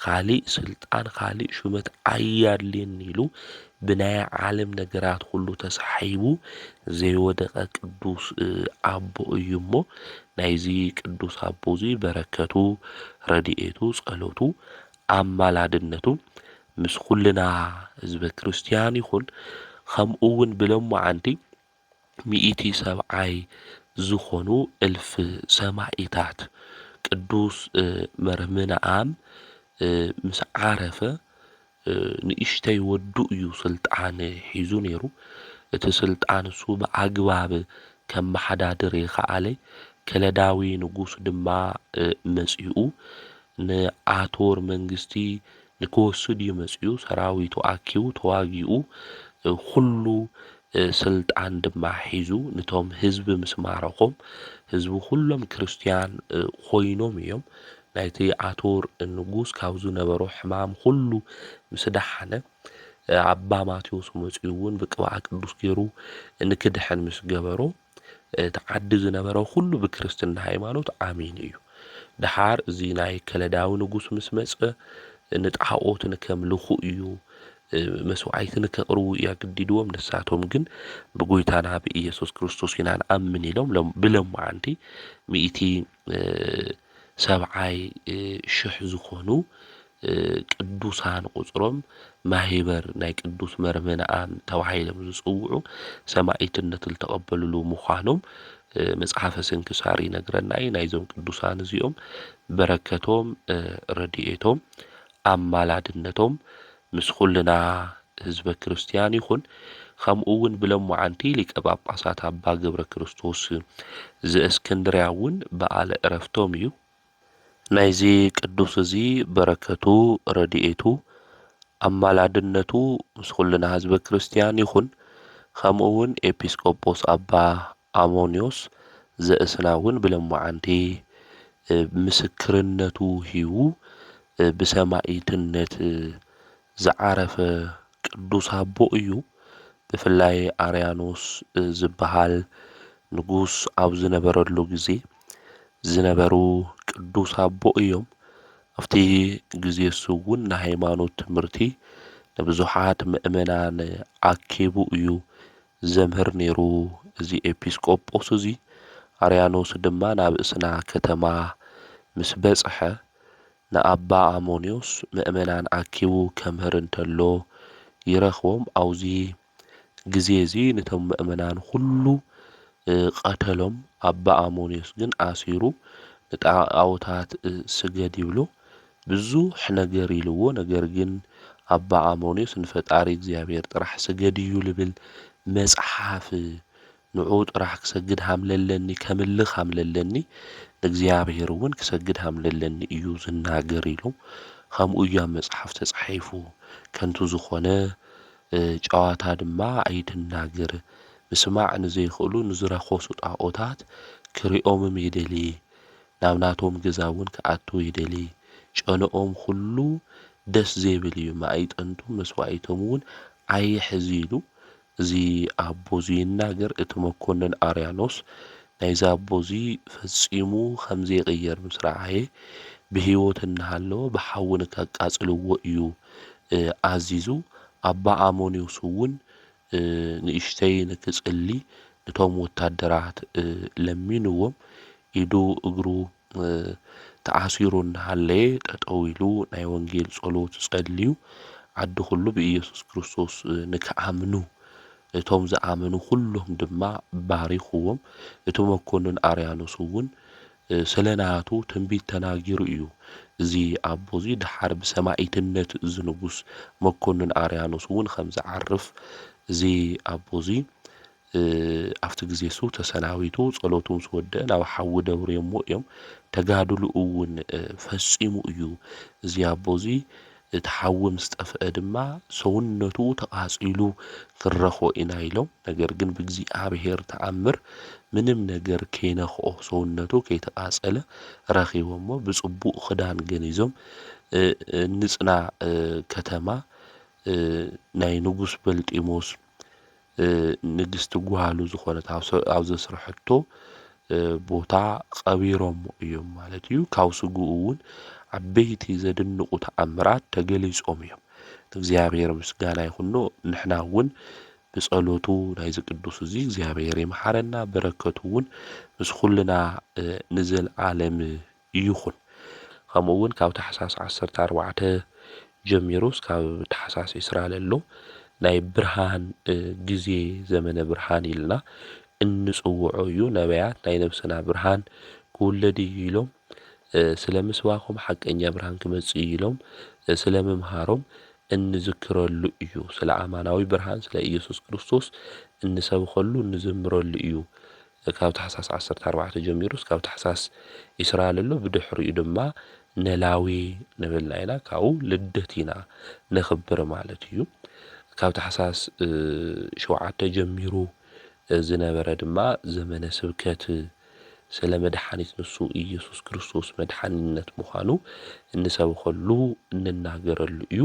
ካሊእ ስልጣን ካሊእ ሹመት ኣያድልን ኢሉ ብናይ ዓለም ነገራት ሁሉ ተሳሒቡ ዘይወደቐ ቅዱስ ኣቦ እዩ እሞ ናይዚ ቅዱስ ኣቦ እዚ በረከቱ ረድኤቱ ጸሎቱ ኣማላድነቱ ምስ ኩልና ህዝበ ክርስቲያን ይኹን። ከምኡውን ብለሙዓንቲ 170 ዝኾኑ እልፍ ሰማዒታት ቅዱስ መርመንኣም ምስ ዓረፈ ንእሽተይ ወዱ እዩ ስልጣን ሒዙ ነይሩ። እቲ ስልጣን እሱ ብኣግባብ ከመሓዳድር ይኸኣለ። ከለዳዊ ንጉስ ድማ መጺኡ ንኣቶር መንግስቲ ንክወስድ እዩ መጺኡ። ሰራዊቱ ኣኪቡ ተዋጊኡ ኩሉ ስልጣን ድማ ሒዙ ነቶም ህዝቢ ምስ ማረኾም ህዝቢ ኩሎም ክርስቲያን ኮይኖም እዮም። ናይቲ ኣቶር ንጉስ ካብ ዝነበሮ ሕማም ሁሉ ምስ ደሓነ ኣባ ማቴዎስ መጺኡ እውን ብቅብኣ ቅዱስ ገይሩ ንክድሕን ምስ ገበሮ ተዓዲ ዝነበረ ሁሉ ብክርስትና ሃይማኖት ኣሚን እዩ። ድሓር እዚ ናይ ከለዳዊ ንጉስ ምስ መጸ ንጣዖት ንከምልኹ እዩ መስዋዕት ንከቕርቡ ያግዲድዎም። ንሳቶም ግን ብጎይታና ብኢየሱስ ክርስቶስ ኢና ንኣምን ኢሎም ብለሙዓንቲ 170,000 ዝኾኑ ቅዱሳን ቁጽሮም ማህበር ናይ ቅዱስ መርመንኣም ተባሂሎም ዝጽውዑ ሰማዒትነት ዝተቐበሉሉ ምዃኖም መጽሓፈ ስንክሳር ይነግረና እዩ። ናይዞም ቅዱሳን እዚኦም በረከቶም ረድኤቶም ኣማላድነቶም ምስ ኩልና ህዝበ ክርስቲያን ይኹን። ከምኡውን ብለሙዓንቲ ሊቀ ጳጳሳት ኣባ ገብረ ክርስቶስ ዘእስክንድርያ እውን በዓለ ዕረፍቶም እዩ። ናይዚ ቅዱስ እዚ በረከቱ ረድኤቱ ኣማላድነቱ ምስ ኩልና ህዝበ ክርስቲያን ይኹን። ከምኡውን ኤጲስቆጶስ ኣባ ኣሞኒዮስ ዘእስና እውን ብለሙዓንቲ ምስክርነቱ ሂቡ ብሰማዒትነት ዝዓረፈ ቅዱስ ኣቦ እዩ። ብፍላይ ኣርያኖስ ዝበሃል ንጉስ ኣብ ዝነበረሉ ግዜ ዝነበሩ ቅዱስ ኣቦ እዮም። ኣብቲ ግዜ እሱ እውን ንሃይማኖት ትምህርቲ ንብዙሓት ምእመናን ኣኪቡ እዩ ዘምህር ነይሩ። እዚ ኤጲስቆጶስ እዚ ኣርያኖስ ድማ ናብ እስና ከተማ ምስ በጽሐ ንኣባ ኣሞኒዮስ ምእመናን ኣኪቡ ከምህር እንተሎ ይረኽቦም። ኣብዚ ግዜ እዚ ነቶም ምእመናን ሁሉ ቀተሎም። ኣባ ኣሞኒዮስ ግን ኣሲሩ ንጣዖታት ስገድ ይብሎ ብዙሕ ነገር ኢልዎ። ነገር ግን ኣባ ኣሞኒዮስ ንፈጣሪ እግዚኣብሔር ጥራሕ ስገድ እዩ ልብል መጽሓፍ ንዑ ጥራሕ ክሰግድ ሃምለለኒ ከምልኽ ሃምለለኒ ንእግዚኣብሔር እውን ክሰግድ ሃምለለኒ እዩ ዝናገር ኢሎም። ከምኡ እዩ ኣብ መጽሓፍ ተጻሒፉ ከንቱ ዝኾነ ጨዋታ ድማ ኣይትናገር ምስማዕ ንዘይኽእሉ ንዝረኸሱ ጣዖታት ክሪኦምም ይደሊ ናብ ናቶም ገዛ እውን ክኣቱ ይደሊ ጨነኦም ኩሉ ደስ ዘይብል እዩ ማይጠንቱ መስዋዕቶም እውን ኣይሕዚሉ እዚ ኣቦዚ ይናገር እቲ መኮንን ኣርያኖስ ናይዛ ኣቦዚ ፈጺሙ ከም ዘይቕየር ምስ ረኣየ ብህይወት እናሃለወ ብሓውን ከቃጽልዎ እዩ ኣዚዙ ኣባ ኣሞኒዮስ እውን ንእሽተይ ንክጽሊ ነቶም ወታደራት ለሚንዎም ኢዱ እግሩ ተኣሲሩ እናሃለየ ጠጠው ኢሉ ናይ ወንጌል ጸሎት ጸልዩ ዓዲ ኩሉ ብኢየሱስ ክርስቶስ ንክኣምኑ እቶም ዝኣመኑ ኩሎም ድማ ባሪኽዎም እቲ መኮንን ኣርያኖስ እውን ስለናቱ ትንቢት ተናጊሩ እዩ እዚ ኣቦዚ ድሓር ብሰማዒትነት ዝንጉስ መኮንን ኣርያኖስ እውን ከም ዝዓርፍ እዚ ኣቦዚ ኣብቲ ግዜ እሱ ተሰናቢቱ ጸሎቱ ምስ ወድአ ናብ ሓዊ ደብርዮሞ እዮም ተጋድሉ እውን ፈጺሙ እዩ እዚ ኣቦዚ እቲ ሓዊ ምስ ጠፍአ ድማ ሰውነቱ ተቓጺሉ ክረኽቦ ኢና ኢሎም ነገር ግን ብእግዚአብሔር ተኣምር ምንም ነገር ከይነኽኦ ሰውነቱ ከይተቃጸለ ረኺቦሞ ብጽቡቕ ክዳን ገኒዞም ንጽና ከተማ ናይ ንጉስ በልጢሞስ ንግስቲ ጓሉ ዝኾነት ኣብ ዘስርሐቶ ቦታ ቀቢሮም እዮም ማለት እዩ ካብ ስጉኡ እውን ዓበይቲ ዘድንቁ ተኣምራት ተገሊጾም እዮም እግዚአብሔር ምስጋና ይኹኖ ንሕና እውን ብጸሎቱ ናይ ዝቅዱስ እዚ እግዚአብሔር ይምሓረና በረከቱ እውን ምስ ኩልና ንዘለዓለም ይኹን ከምኡ እውን ካብ ታሕሳስ 14 ጀሚሩ እስካብ ታሕሳስ 20 ዘሎ ናይ ብርሃን ግዜ ዘመነ ብርሃን ኢልና እንጽውዖ እዩ ነቢያት ናይ ነብስና ብርሃን ክውለድ እዩ ኢሎም ስለ ምስባኾም ሓቀኛ ብርሃን ክመጽእ ኢሎም ስለ ምምሃሮም እንዝክረሉ እዩ ስለ ኣማናዊ ብርሃን ስለ ኢየሱስ ክርስቶስ እንሰብኸሉ እንዘምረሉ እዩ ካብ ታሕሳስ 14 ጀሚሩ እስካብ ታሕሳስ 20 ዘሎ ብድሕሪኡ ድማ ነላዊ ንብልና ኢና ካብኡ ልደት ኢና ነኽብር ማለት እዩ ካብ ታሕሳስ 7 ጀሚሩ ዝነበረ ድማ ዘመነ ስብከት ስለ መድኃኒት ንሱ ኢየሱስ ክርስቶስ መድኃኒነት ምዃኑ እንሰብኸሉ እንናገረሉ እዩ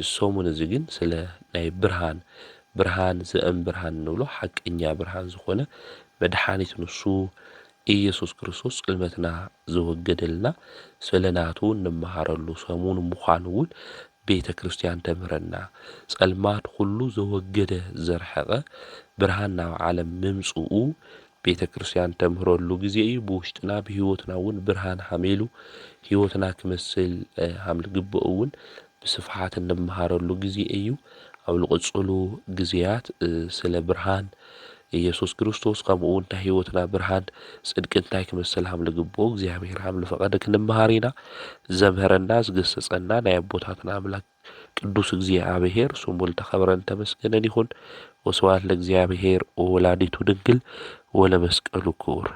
እሶሙን እዚ ግን ስለ ናይ ብርሃን ዘእም ብርሃን ንብሎ ሓቀኛ ብርሃን ዝኾነ መድኃኒት ንሱ ኢየሱስ ክርስቶስ ጽልመትና ዘወገደልና ስለናቱ እንመሃረሉ ሰሙን ምዃኑ እውን ቤተ ክርስቲያን ተምህረና ጸልማት ሁሉ ዘወገደ ዘርሐቐ ብርሃን ናብ ዓለም ምምጽኡ ቤተ ክርስቲያን ተምህረሉ ጊዜ እዩ ብውሽጥና ብህይወትና እውን ብርሃን ሓሜሉ ህይወትና ክመስል ሃም ልግብኦ እውን ብስፍሓት እንመሃረሉ ጊዜ እዩ ኣብ ልቕጽሉ ጊዜያት ስለ ብርሃን ኢየሱስ ክርስቶስ ከምኡ እውን ናይ ህይወትና ብርሃን ጽድቂ እንታይ ክመስል ሃም ልግብኦ እግዚአብሔር ሃም ልፈቐደ ክንመሃር ኢና ዘምህረና ዝገሰጸና ናይ ኣቦታትና ኣምላክ ቅዱስ እግዚአብሔር ስሙ ተኸብረን ተመስገነን ይሁን ወስብሐት ለእግዚአብሔር ወወላዲቱ ድንግል ወለመስቀሉ ክቡር